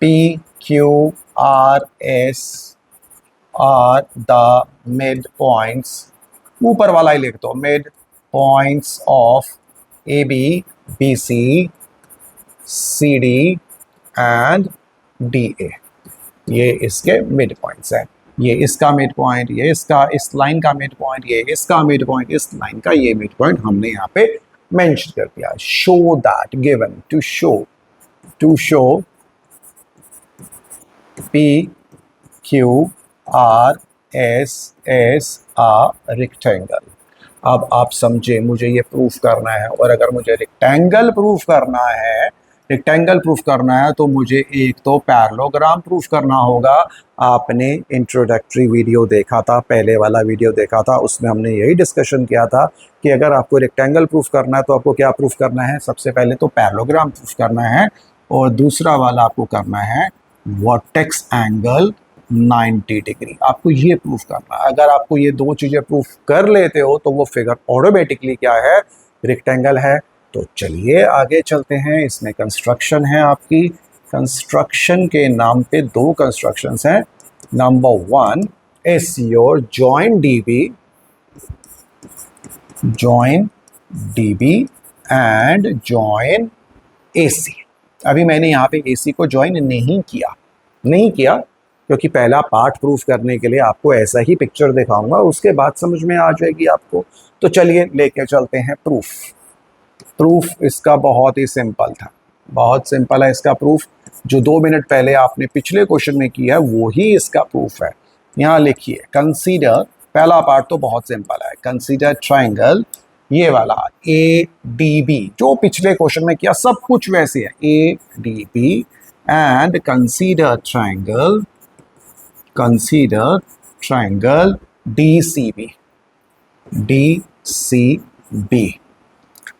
P Q R S are the mid points, ऊपर वाला ही लिख दो, mid points of A B B C C D and D A. ये इसके mid points हैं, ये इसका मिड पॉइंट, ये इसका, इस लाइन का मिड पॉइंट, ये इसका मिड पॉइंट, इस लाइन का ये मिड पॉइंट हमने यहाँ पे मेंशन कर दिया। Show that, given, to show P Q R S is a rectangle. अब आप समझे, मुझे ये प्रूफ करना है, और अगर मुझे रेक्टेंगल प्रूफ करना है, रेक्टेंगल प्रूफ करना है तो मुझे एक तो पैरेललोग्राम प्रूफ करना होगा। आपने इंट्रोडक्टरी वीडियो देखा था, पहले वाला वीडियो देखा था, उसमें हमने यही डिस्कशन किया था कि अगर आपको रेक्टेंगल प्रूफ करना है तो आपको क्या प्रूफ करना है, सबसे पहले तो पैरेललोग्राम प्रूफ करना है, और दूसरा वाला आपको करना है वर्टेक्स एंगल 90 डिग्री। आपको ये प्रूफ करना है। अगर आपको ये दो चीज़ें प्रूफ कर लेते हो तो वो फिगर ऑटोमेटिकली क्या है, रेक्टेंगल है। तो चलिए आगे चलते हैं। इसमें कंस्ट्रक्शन है आपकी, कंस्ट्रक्शन के नाम पे 2 कंस्ट्रक्शंस हैं। Number 1 is your join dB and join AC. अभी मैंने यहाँ पे एसी को जॉइन नहीं किया क्योंकि पहला पार्ट प्रूफ करने के लिए आपको ऐसा ही पिक्चर दिखाऊंगा, उसके बाद समझ में आ जाएगी आपको। तो चलिए लेके चलते हैं प्रूफ इसका बहुत ही सिंपल था, बहुत सिंपल है इसका प्रूफ। जो 2 मिनट पहले आपने पिछले क्वेश्चन में किया है वो ही इसका प्रूफ है। यहाँ लिखिए, कंसीडर, पहला पार्ट तो बहुत सिंपल है, कंसीडर ट्राइंगल, ये वाला ए डी बी, जो पिछले क्वेश्चन में किया सब कुछ वैसे है, A D B and consider triangle D C B.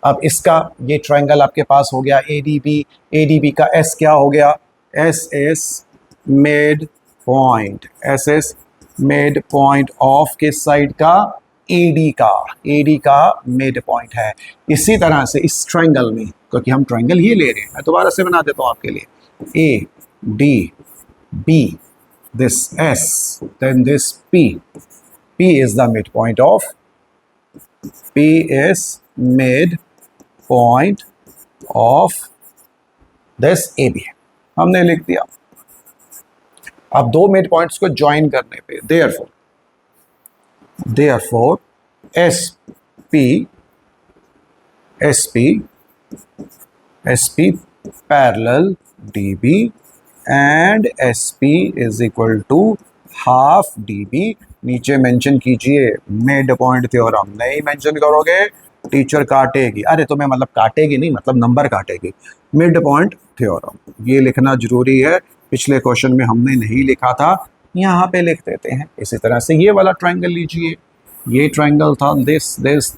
अब इसका ये ट्राइंगल आपके पास हो गया ए डी बी का एस क्या हो गया, S is mid point of किस साइड का, एडी का मिड पॉइंट है। इसी तरह से इस ट्राइंगल में, क्योंकि हम ट्राइंगल ही ले रहे हैं, मैं दोबारा से बना देता हूं आपके लिए, A D B, this S, then this P. P is the midpoint of this AB. हमने लिख दिया। अब 2 मिड पॉइंट्स को ज्वाइन करने पे, therefore SP parallel DB and SP is equal to half DB। नीचे मेंशन कीजिए मिड पॉइंट थ्योरम, नहीं मेंशन करोगे टीचर काटेगी। अरे तुम्हें मतलब काटेगी नहीं, मतलब नंबर काटेगी। मिड पॉइंट थ्योरम ये लिखना जरूरी है, पिछले क्वेश्चन में हमने नहीं लिखा था, यहाँ पे लिख देते हैं। इसी तरह से ये वाला ट्राइंगल लीजिए, ये ट्राइंगल था दिस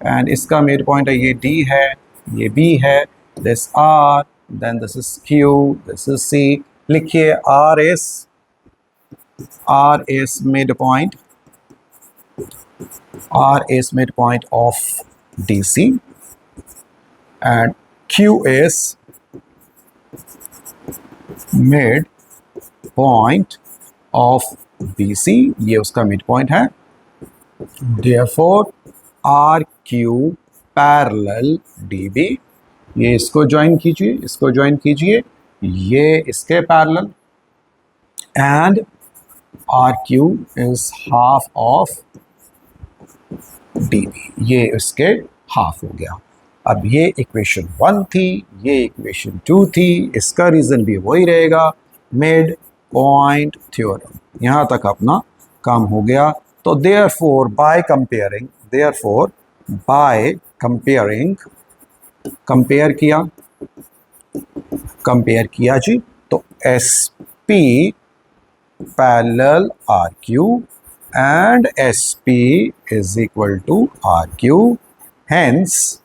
एंड इसका मिड पॉइंट है, ये D है, ये B है, this R, then this is Q, this is C। लिखिए R is midpoint of DC and Q is midpoint of BC, ये उसका midpoint है। Therefore RQ parallel DB, ये इसको ज्वाइन कीजिए, ये इसके parallel, and RQ is half of DB, ये इसके हाफ हो गया। अब ये इक्वेशन 1 थी, ये इक्वेशन 2 थी, इसका रीजन भी वही रहेगा, मिड पॉइंट थ्योरम। यहाँ तक अपना काम हो गया। तो therefore by comparing कंपेयर किया जी, तो S P parallel R Q and S P is equal to R Q, hence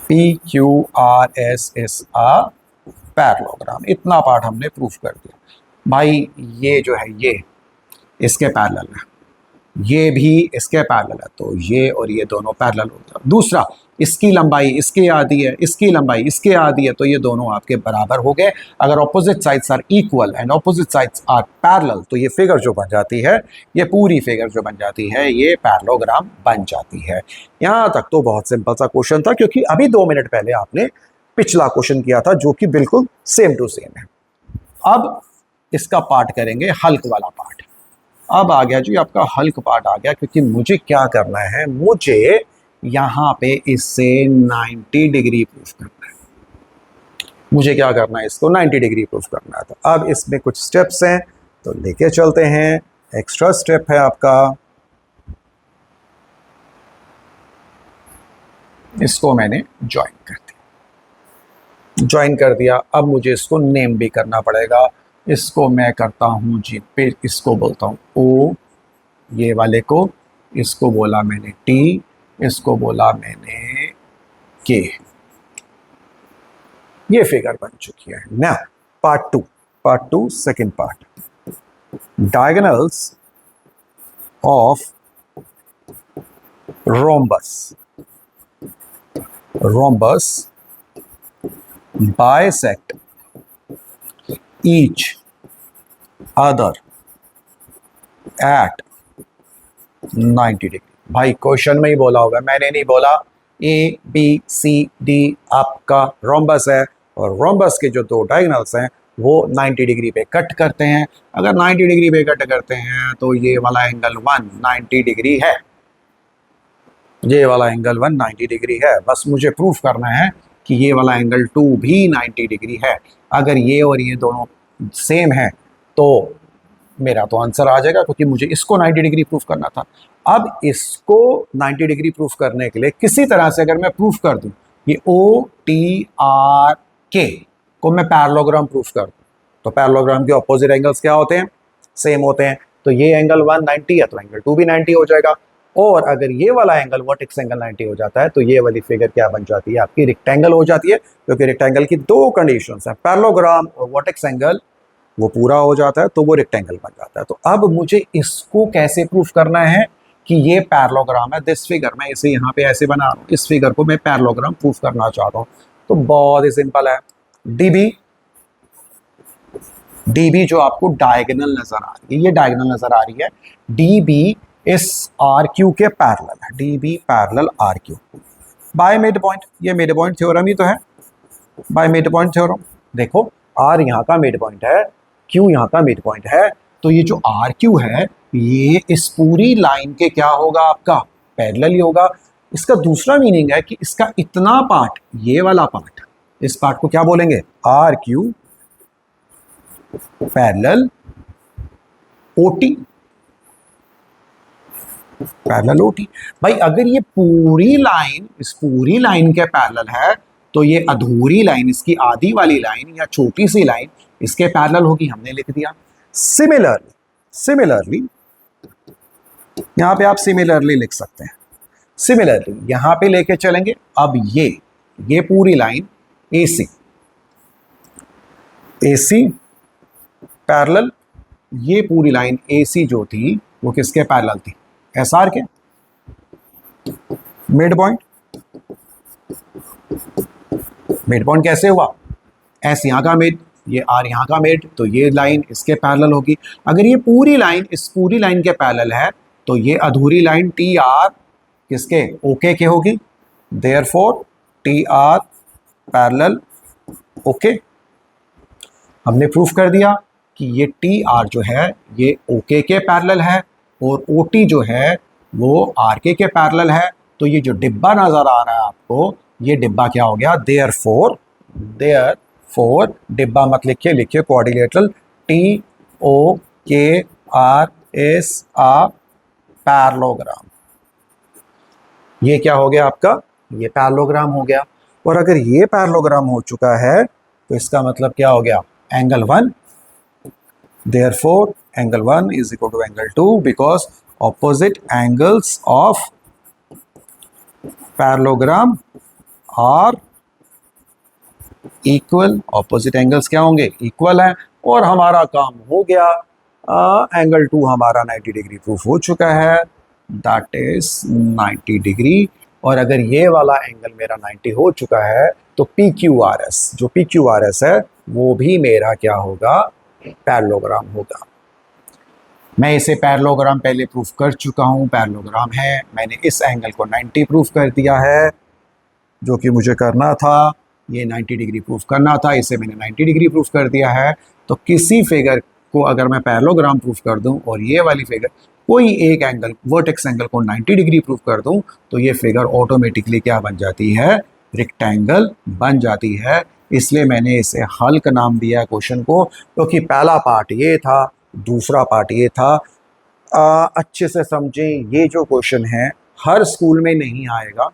P Q R S is a parallelogram. इतना पार्ट हमने प्रूफ कर दिया भाई। ये जो है ये इसके पैरेलल है, ये भी इसके पैरेलल है, तो ये और ये दोनों पैरेलल हो गया। दूसरा, इसकी लंबाई इसके आधी है, इसकी लंबाई इसके आधी है, तो ये दोनों आपके बराबर हो गए। अगर opposite sides are equal and opposite sides are parallel, तो ये फिगर जो बन जाती है, ये पूरी फिगर जो बन जाती है, ये पैरेललोग्राम बन जाती है। यहां तक तो बहुत सिंपल सा क्वेश्चन था, क्योंकि अभी 2 मिनट पहले आपने पिछला क्वेश्चन किया था जो कि बिल्कुल सेम टू सेम है। अब इसका पार्ट करेंगे, हल्क वाला पार्ट। अब आ गया जी आपका हल्क पार्ट आ गया, क्योंकि मुझे क्या करना है, मुझे यहां पे इससे 90 डिग्री प्रूफ करना है। मुझे क्या करना है, इसको 90 डिग्री प्रूफ करना है। तो अब इसमें कुछ स्टेप्स हैं, तो लेके चलते हैं। एक्स्ट्रा स्टेप है आपका, इसको मैंने ज्वाइन कर दिया। अब मुझे इसको नेम भी करना पड़ेगा। इसको मैं करता हूँ जी, फिर इसको बोलता हूँ ओ, ये वाले को, इसको बोला मैंने टी, इसको बोला मैंने के। ये फिगर बन चुकी है। Now part two second part, diagonals of rhombus bisect each other at 90 degree. भाई क्वेश्चन में ही बोला होगा, मैंने नहीं बोला। ए बी सी डी आपका रोम्बस है, और रोम्बस के जो 2 डायगोनल्स हैं वो 90 डिग्री पे कट करते हैं। अगर 90 डिग्री पे कट करते हैं तो ये वाला एंगल 1 90 डिग्री है, ये वाला एंगल 1 90 डिग्री है। बस मुझे प्रूफ करना है कि ये वाला एंगल 2 भी 90 डिग्री है। अगर ये और ये दोनों सेम है तो मेरा तो आंसर आ जाएगा, क्योंकि मुझे इसको 90 डिग्री प्रूफ करना था। अब इसको 90 डिग्री प्रूफ करने के लिए किसी तरह से अगर मैं प्रूफ कर दूं, ये ओ टी आर के को मैं पैरेललोग्राम प्रूफ कर दूं, तो पैरेललोग्राम के ऑपोजिट एंगल्स क्या होते हैं, सेम होते हैं। तो ये एंगल 1 90 है, तो एंगल 2 भी 90 हो जाएगा। और अगर ये वाला एंगल वर्टेक्स एंगल 90 हो जाता है, तो ये वाली फिगर क्या बन जाती है, आपकी रेक्टेंगल हो जाती है। क्योंकि रेक्टेंगल की 2 कंडीशंस हैं, पैरेललोग्राम और वर्टेक्स एंगल, वो पूरा हो जाता है तो वो रेक्टेंगल बन जाता है। तो अब मुझे इसको कैसे प्रूफ करना है कि ये पैरेललोग्राम है। दिस फिगर मैं इसे यहाँ पे ऐसे बना रहा हूँ, इस फिगर को मैं पैरेललोग्राम प्रूफ करना चाहता हूँ। तो बहुत ही सिंपल है, डीबी जो आपको डायगोनल नजर आ रही है, ये डायगोनल नजर आ रही है, डीबी इस आर क्यू के पैरेलल है, DB parallel R Q by mid point. ये मिड पॉइंट थ्योरम ही तो है, बाय मिड पॉइंट थ्योरम। देखो आर यहाँ का मिड पॉइंट है, क्यू यहाँ का मिड पॉइंट है, तो ये जो आर क्यू है ये इस पूरी लाइन के क्या होगा, आपका पैरेलल ही होगा। इसका दूसरा मीनिंग है कि इसका इतना पार्ट, ये वाला पार्ट, इस पार्ट को क्या बोलेंगे, R Q parallel OT, parallel OT. भाई अगर ये पूरी लाइन इस पूरी लाइन के पैरेलल है, तो ये अधूरी लाइन, इसकी आधी वाली लाइन या छोटी सी लाइन इसके पैरेलल होगी, हमने लिख दिया। सिमिलरली यहां पे आप सिमिलरली लिख सकते हैं। सिमिलरली यहां पे लेके चलेंगे। अब ये पूरी लाइन AC पैरेलल, ये पूरी लाइन AC जो थी वो किसके पैरेलल थी, SR के। मिड पॉइंट कैसे हुआ, S यहाँ का मिड, ये R यहाँ का मिड, तो ये लाइन इसके पैरेलल होगी। अगर ये पूरी लाइन इस पूरी लाइन के पैरेलल है, तो ये अधूरी लाइन TR किसके, OK के होगी। Therefore TR parallel OK। हमने प्रूफ कर दिया कि ये TR जो है ये OK के पैरेलल है, और OT जो है वो RK के पैरेलल है। तो ये जो डिब्बा नजर आ रहा है आपको, ये डिब्बा क्या हो गया, देयरफॉर डिब्बा मत लिखिए quadrilateral, TOKR is a parallelogram. ये क्या हो गया आपका, ये पैरेललोग्राम हो गया। और अगर ये पैरेललोग्राम हो चुका है तो इसका मतलब क्या हो गया, angle 1, therefore angle 1 is equal to angle 2 because opposite angles of parallelogram are equal. Opposite angles क्या होंगे, इक्वल है। और हमारा काम हो गया, एंगल 2 हमारा 90 डिग्री प्रूफ हो चुका है, दैट इज 90 डिग्री। और अगर ये वाला एंगल मेरा 90 हो चुका है तो पी क्यू आर एस, जो पी क्यू आर एस है वो भी मेरा क्या होगा, पैरेललोग्राम होगा। मैं इसे पैरेललोग्राम पहले प्रूफ कर चुका हूँ, पैरेललोग्राम है। मैंने इस एंगल को 90 प्रूफ कर दिया है, जो कि मुझे करना था, ये 90 डिग्री प्रूफ करना था, इसे मैंने 90 डिग्री प्रूफ कर दिया है। तो किसी फिगर को अगर मैं पैरेललोग्राम प्रूफ कर दूं और ये वाली फिगर कोई एक एंगल, वर्टेक्स एंगल को 90 डिग्री प्रूफ कर दूं, तो ये फिगर ऑटोमेटिकली क्या बन जाती है, रेक्टेंगल बन जाती है। इसलिए मैंने इसे हल का नाम दिया है क्वेश्चन को, क्योंकि पहला पार्ट ये था, दूसरा पार्ट ये था। अच्छे से समझें, ये जो क्वेश्चन है हर स्कूल में नहीं आएगा,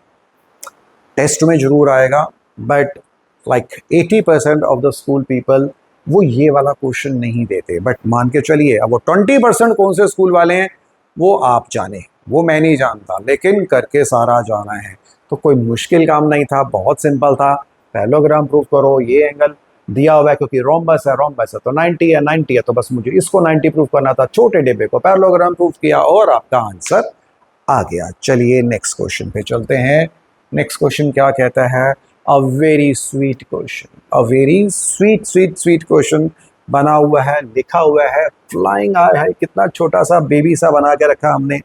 टेस्ट में जरूर आएगा, but like 80% of the school people वो ये वाला क्वेश्चन नहीं देते। बट मान के चलिए, अब वो 20% कौन से स्कूल वाले हैं वो आप जाने, वो मैं नहीं जानता, लेकिन करके सारा जाना है। तो कोई मुश्किल काम नहीं था, बहुत सिंपल था। पैरेललोग्राम प्रूफ करो, ये एंगल दिया हुआ है क्योंकि रोम्बस है, रोम्बस है तो 90 है तो बस मुझे इसको 90 प्रूफ करना था, छोटे डिब्बे को पैरेललोग्राम प्रूफ किया और आपका आंसर आ गया। चलिए नेक्स्ट क्वेश्चन पे चलते हैं। नेक्स्ट क्वेश्चन क्या कहता है, a very sweet question, a very sweet question बना हुआ है, लिखा हुआ है, फ्लाइंग आया है, कितना छोटा सा बेबी सा बना के रखा हमने।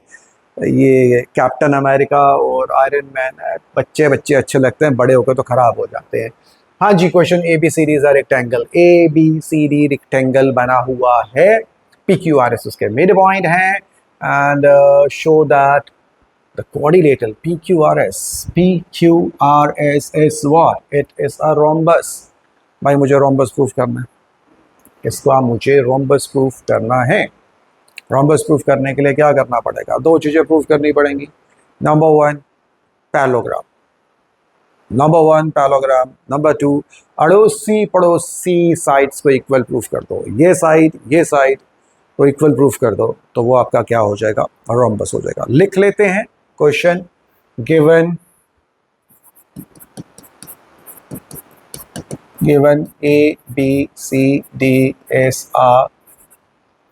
ये कैप्टन अमेरिका और आयरन मैन है, बच्चे बच्चे अच्छे लगते हैं, बड़े होकर तो खराब हो जाते हैं। हाँ जी, question A B C D is a rectangle, A B C D rectangle बना हुआ है, पी क्यू आर एस उसके मिड पॉइंट है, and show that the quadrilateral PQRS is what? It is a rhombus। भाई मुझे rhombus proof करना है, इसका मुझे rhombus प्रूफ करना है। rhombus प्रूफ करने के लिए क्या करना पड़ेगा, दो चीज़ें प्रूफ करनी पड़ेंगी। नंबर 1 पैरेललोग्राम, नंबर 2 अड़ोसी पड़ोसी साइड्स को इक्वल प्रूफ कर दो। ये साइड को इक्वल प्रूफ कर दो तो वो आपका क्या हो जाएगा, rhombus हो जाएगा। लिख लेते हैं question, given A B C D is a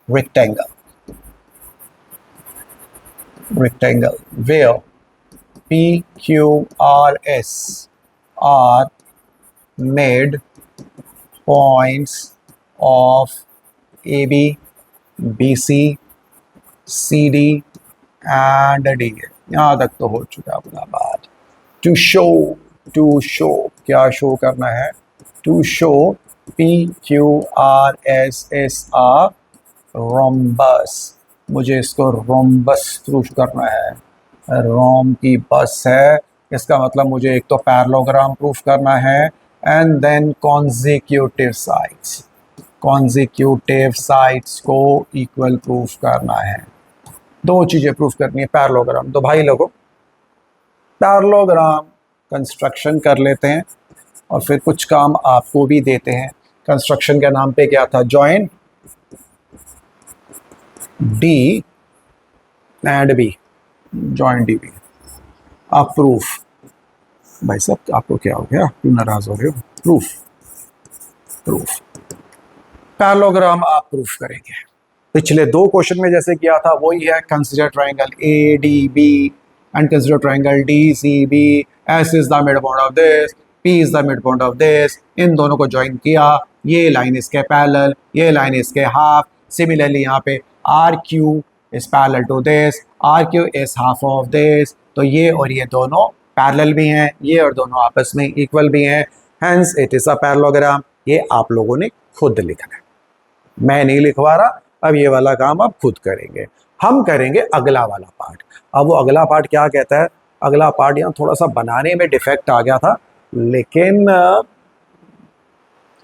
rectangle where P Q R S are mid points of AB, BC, CD and D। यहाँ तक तो हो चुका अपना बात। टू शो क्या शो करना है, to show P Q R S is a rhombus, मुझे इसको रोम्बस प्रूफ करना है। रोम की बस है, इसका मतलब मुझे एक तो पैरेललोग्राम प्रूफ करना है एंड देन कॉन्जिक्यूटिव साइड्स को इक्वल प्रूफ करना है। दो चीज़ें प्रूफ करनी है, पैरेललोग्राम। तो भाई लोगों, पैरेललोग्राम कंस्ट्रक्शन कर लेते हैं और फिर कुछ काम आपको भी देते हैं। कंस्ट्रक्शन के नाम पे क्या था, join D and B, join D B. आप प्रूफ, भाई साहब आपको क्या हो गया, क्यों नाराज हो रहे हो, प्रूफ पैरेललोग्राम आप प्रूफ करेंगे। पिछले दो क्वेश्चन में जैसे किया था वही है, consider triangle A D B and consider triangle D C B, S is the mid point of this, P is the mid point of this. इन दोनों को ज्वाइन किया, ये लाइन इसके पैरेलल, ये लाइन इसके हाफ। सिमिलरली यहाँ पे R Q is parallel to this, R Q is half of this. तो ये और ये दोनों पैरेलल भी हैं, ये और दोनों आपस में इक्वल भी हैं, hence it is a parallelogram. ये आप लोगों ने खुद लिखना है, मैं नहीं लिखवा रहा। अब ये वाला काम आप खुद करेंगे, हम करेंगे अगला वाला पार्ट। अब वो अगला पार्ट क्या कहता है, अगला पार्ट यहाँ थोड़ा सा बनाने में डिफेक्ट आ गया था, लेकिन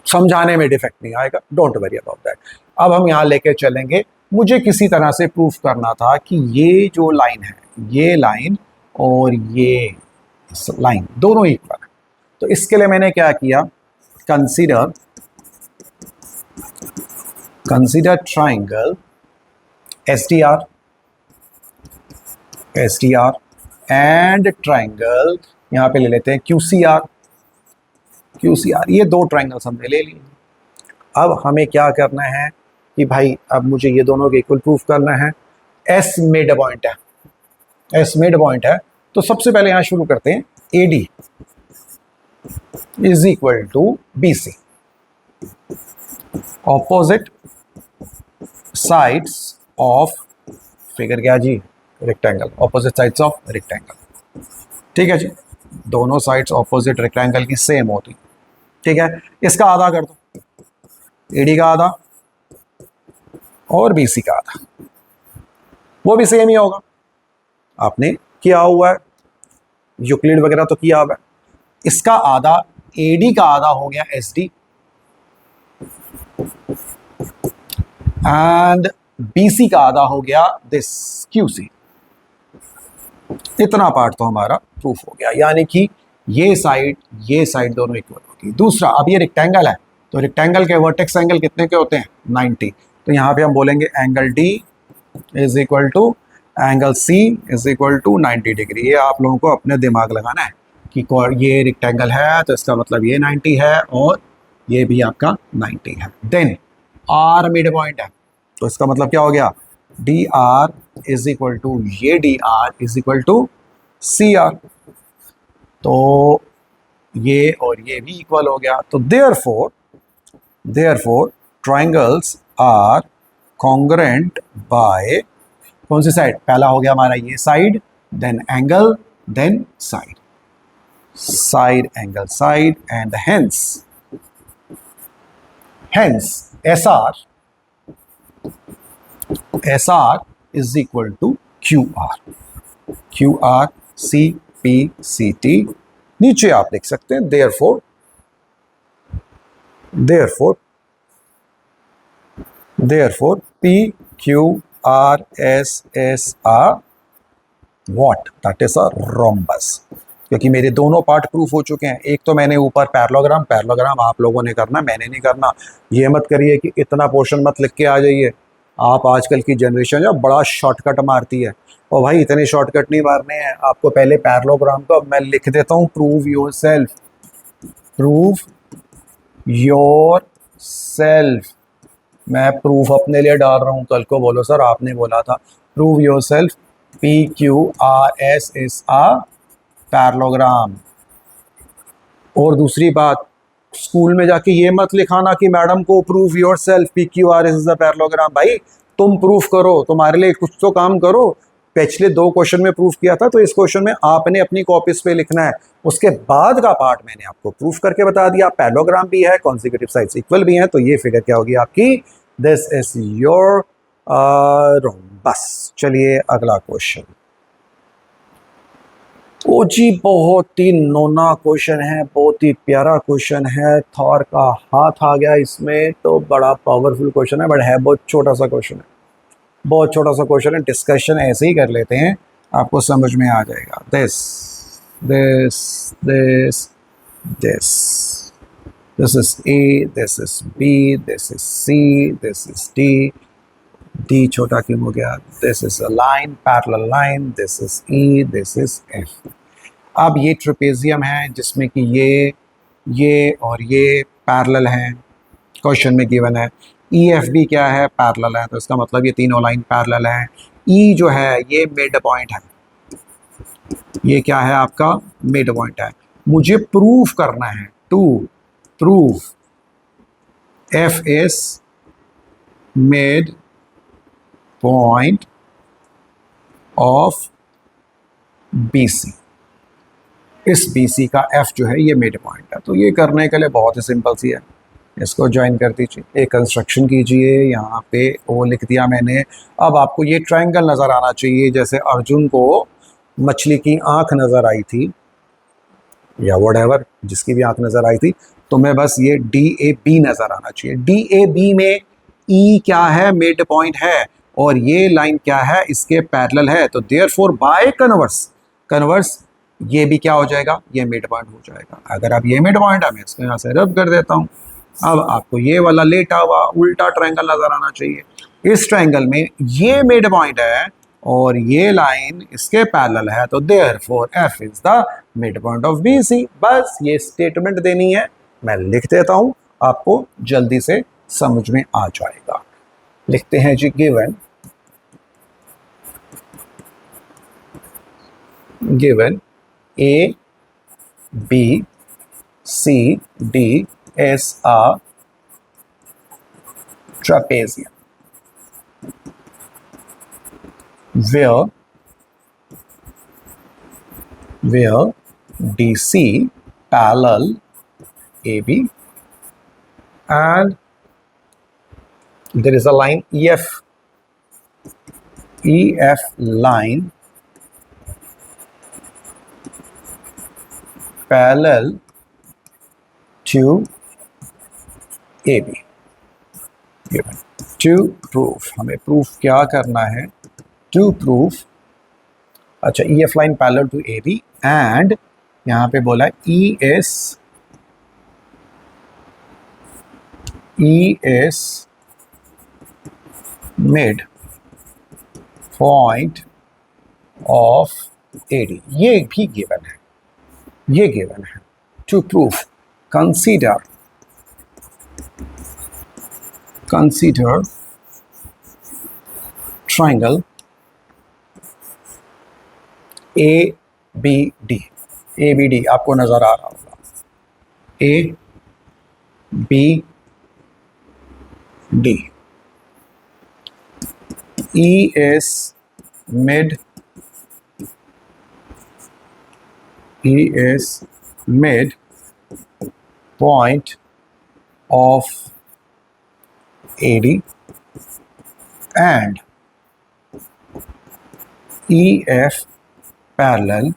समझाने में डिफेक्ट नहीं आएगा, डोंट वरी अबाउट दैट। अब हम यहाँ लेके चलेंगे, मुझे किसी तरह से प्रूफ करना था कि ये जो लाइन है, ये लाइन और ये लाइन दोनों इक्वल है। तो इसके लिए मैंने क्या किया, consider triangle SDR and triangle, यहां पे ले लेते हैं क्यूसीआर। ये दो ट्राइंगल्स हमने ले लिए। अब हमें क्या करना है कि भाई अब मुझे ये दोनों के इक्वल प्रूफ करना है। एस मिड पॉइंट है, तो सबसे पहले यहां शुरू करते हैं। AD is equal to BC, opposite sides of figure क्या जी, rectangle, opposite sides of rectangle. ठीक है जी, दोनों साइड्स ऑपोजिट रेक्टेंगल की सेम होती। ठीक है, इसका आधा कर दो, एडी का आधा और बीसी का आधा, वो भी सेम ही होगा। आपने किया हुआ है, यूक्लिड वगैरह तो किया हुआ है। इसका आधा, एडी का आधा हो गया एसडी, एंड बीसी का आधा हो गया दिस क्यूसी। इतना पार्ट तो हमारा प्रूफ हो गया, यानी कि ये साइड दोनों इक्वल होगी। दूसरा, अब ये रेक्टेंगल है, तो रेक्टेंगल के वर्टेक्स एंगल कितने के होते हैं, 90। तो यहाँ पे हम बोलेंगे angle D is equal to angle C is equal to 90 degree. ये आप लोगों को अपने दिमाग लगाना है कि ये रेक्टेंगल है तो इसका मतलब ये 90 है और ये भी आपका 90 है। देन आर मिड पॉइंट है, तो इसका मतलब क्या हो गया, D R is equal to, ये D R is equal to C R. तो ये और ये भी इक्वल हो गया। तो therefore triangles are congruent by, कौन सी साइड, पहला हो गया हमारा ये side, then angle, then side angle side, and hence SR is equal to QR CP CT। नीचे आप देख सकते हैं therefore PQRSS what, that is a rhombus। क्योंकि मेरे दोनों पार्ट प्रूफ हो चुके हैं। एक तो मैंने ऊपर पैरेललोग्राम आप लोगों ने करना, मैंने नहीं करना। ये मत करिए कि इतना पोर्शन मत लिख के आ जाइए। आप आजकल की जनरेशन जो बड़ा शॉर्टकट मारती है, और भाई इतने शॉर्टकट नहीं मारने हैं आपको। पहले पैरेललोग्राम को मैं लिख देता हूँ, प्रूव योर सेल्फ। मैं प्रूफ अपने लिए डाल रहा हूँ, कल को बोलो सर आपने बोला था। Prove your self, PQRSS parallelogram. और दूसरी बात, स्कूल में जाके ये मत लिखाना कि मैडम को prove your self PQRSS parallelogram. भाई तुम प्रूफ करो, तुम्हारे लिए कुछ तो काम करो। पिछले 2 क्वेश्चन में प्रूफ किया था, तो इस क्वेश्चन में आपने अपनी कॉपीज पे लिखना है। उसके बाद का पार्ट मैंने आपको प्रूफ करके बता दिया। पैरेललोग्राम भी है, कॉन्सेक्यूटिव साइड्स इक्वल भी हैं, तो ये फिगर क्या होगी आपकी, दिस इज योर रोम्बस। चलिए अगला क्वेश्चन। ओ जी, बहुत ही नोना क्वेश्चन है, बहुत ही प्यारा क्वेश्चन है। थॉर का हाथ आ गया इसमें, तो बड़ा पावरफुल क्वेश्चन है, बट है बहुत छोटा सा क्वेश्चन है, बहुत छोटा सा क्वेश्चन है। डिस्कशन ऐसे ही कर लेते हैं, आपको समझ में आ जाएगा। This is A, this is B, this is C, this is D छोटा क्यों हो गया, this is a line, parallel line, this is E, this is F. अब ये ट्रेपेजियम है जिसमें कि ये और ये पैरेलल हैं, क्वेश्चन में गिवन है। ई एफ भी क्या है, पैरेलल है, तो इसका मतलब ये तीनों लाइन पैरेलल हैं। ई जो है ये मिड पॉइंट है, ये क्या है आपका, मिड पॉइंट है। मुझे प्रूफ करना है, to prove F is mid point of BC। इस BC का F जो है ये मिड पॉइंट है। तो ये करने के लिए बहुत ही सिंपल सी है, इसको ज्वाइन कर दीजिए, एक कंस्ट्रक्शन कीजिए। यहाँ पे वो लिख दिया मैंने। अब आपको ये ट्रायंगल नज़र आना चाहिए, जैसे अर्जुन को मछली की आँख नज़र आई थी, या व्हाटएवर जिसकी भी आँख नज़र आई थी, तो मैं बस ये DAB नज़र आना चाहिए। DAB में E क्या है, मिड पॉइंट है, और ये लाइन क्या है, इसके पैरेलल है। तो देयरफॉर बाय कन्वर्स ये भी क्या हो जाएगा, ये मिड पॉइंट हो जाएगा। अगर आप ये मिड पॉइंट है, मैं इसको यहाँ से रब कर देता हूँ। अब आपको ये वाला लेटा हुआ उल्टा ट्रायंगल नजर आना चाहिए। इस ट्रायंगल में ये मिड पॉइंट है और ये लाइन इसके पैरेलल है, तो therefore F is the mid point of B C. बस ये स्टेटमेंट देनी है, मैं लिख देता हूं, आपको जल्दी से समझ में आ जाएगा। लिखते हैं जी, given A B C D is a trapezium where DC parallel AB and there is a line EF line parallel to AB given to prove, हमें प्रूफ क्या करना है, to prove, अच्छा EF line parallel to AB and यहाँ पे बोला ES mid point of AD, ये भी गिवन है, ये गिवन है। to prove, consider triangle ABD। ABD आपको नजर आ रहा होगा, ABD ES mid point of AD and EF parallel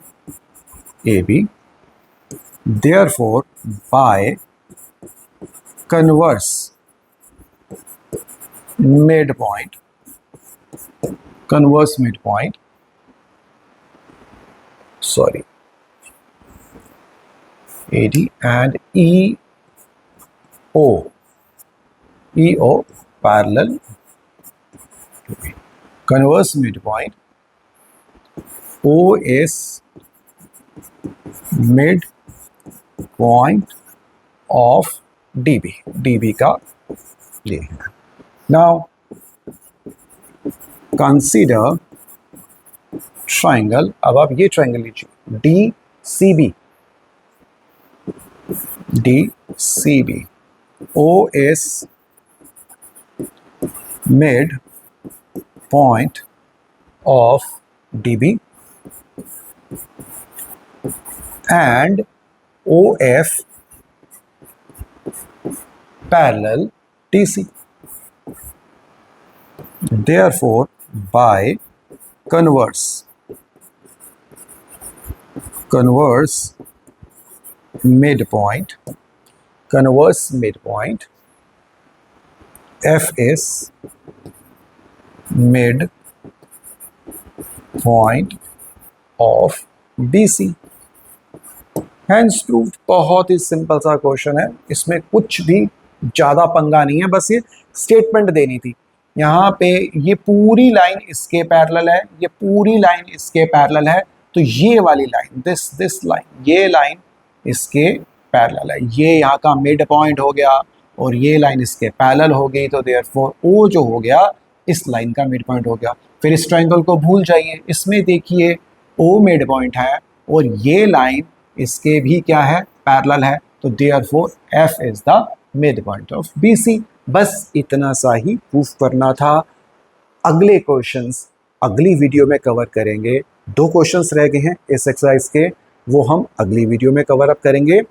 AB, therefore by converse midpoint AD and EO parallel converse midpoint OS midpoint of DB का ये है। Now consider triangle, अब आप ये ट्रायंगल लीजिए DCB OS mid point of DB and OF parallel DC, therefore by converse midpoint F is midpoint of BC। Hands proved. बहुत ही simple सा क्वेश्चन है, इसमें कुछ भी ज़्यादा पंगा नहीं है, बस ये स्टेटमेंट देनी थी। यहाँ पे ये पूरी लाइन इसके पैरेलल है, ये पूरी लाइन इसके पैरेलल है, तो ये वाली लाइन दिस लाइन, ये लाइन इसके पैरेलल है, ये यहाँ का मिड पॉइंट हो गया और ये लाइन इसके पैरेलल हो गई, तो देयरफॉर ओ जो हो गया इस लाइन का मिड पॉइंट हो गया। फिर इस ट्रायंगल को भूल जाइए, इसमें देखिए ओ मिड पॉइंट है और ये लाइन इसके भी क्या है, पैरेलल है, तो therefore F is the mid point of BC. बस इतना सा ही प्रूफ करना था। अगले क्वेश्चंस अगली वीडियो में कवर करेंगे। 2 क्वेश्चंस रह गए हैं इस एक्सरसाइज के, वो हम अगली वीडियो में कवर अप करेंगे।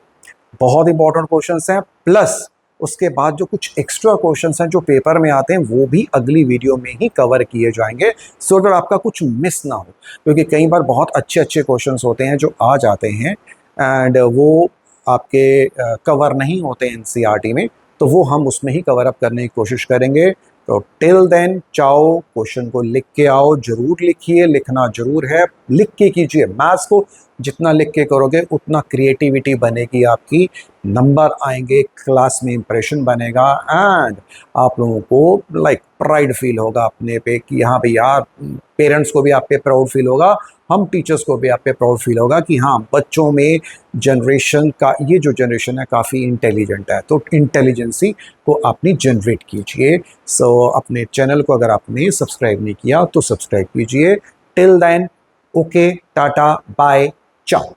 बहुत इंपॉर्टेंट क्वेश्चंस हैं, प्लस उसके बाद जो कुछ एक्स्ट्रा क्वेश्चंस हैं जो पेपर में आते हैं वो भी अगली वीडियो में ही कवर किए जाएंगे, सो दैट आपका कुछ मिस ना हो, क्योंकि कई बार बहुत अच्छे क्वेश्चंस होते हैं जो आ जाते हैं एंड वो आपके कवर नहीं होते एनसीईआरटी में, तो वो हम उसमें ही कवर अप करने की कोशिश करेंगे। तो टिल देन चाओ, क्वेश्चन को लिख के आओ, जरूर लिखिए, लिखना जरूर है, लिख के कीजिए। मैथ्स को जितना लिख के करोगे उतना क्रिएटिविटी बनेगी आपकी, नंबर आएंगे, क्लास में इंप्रेशन बनेगा एंड आप लोगों को लाइक प्राइड फील होगा अपने पे कि हाँ भाई यार, पेरेंट्स को भी आप पे प्राउड फील होगा, हम टीचर्स को भी आप पे प्राउड फील होगा कि हाँ बच्चों में जनरेशन का, ये जो जनरेशन है काफ़ी इंटेलिजेंट है, तो इंटेलिजेंसी को आपने जनरेट कीजिए। सो अपने चैनल को अगर आपने सब्सक्राइब नहीं किया तो सब्सक्राइब कीजिए। Till then, okay, tata, bye, चाओ।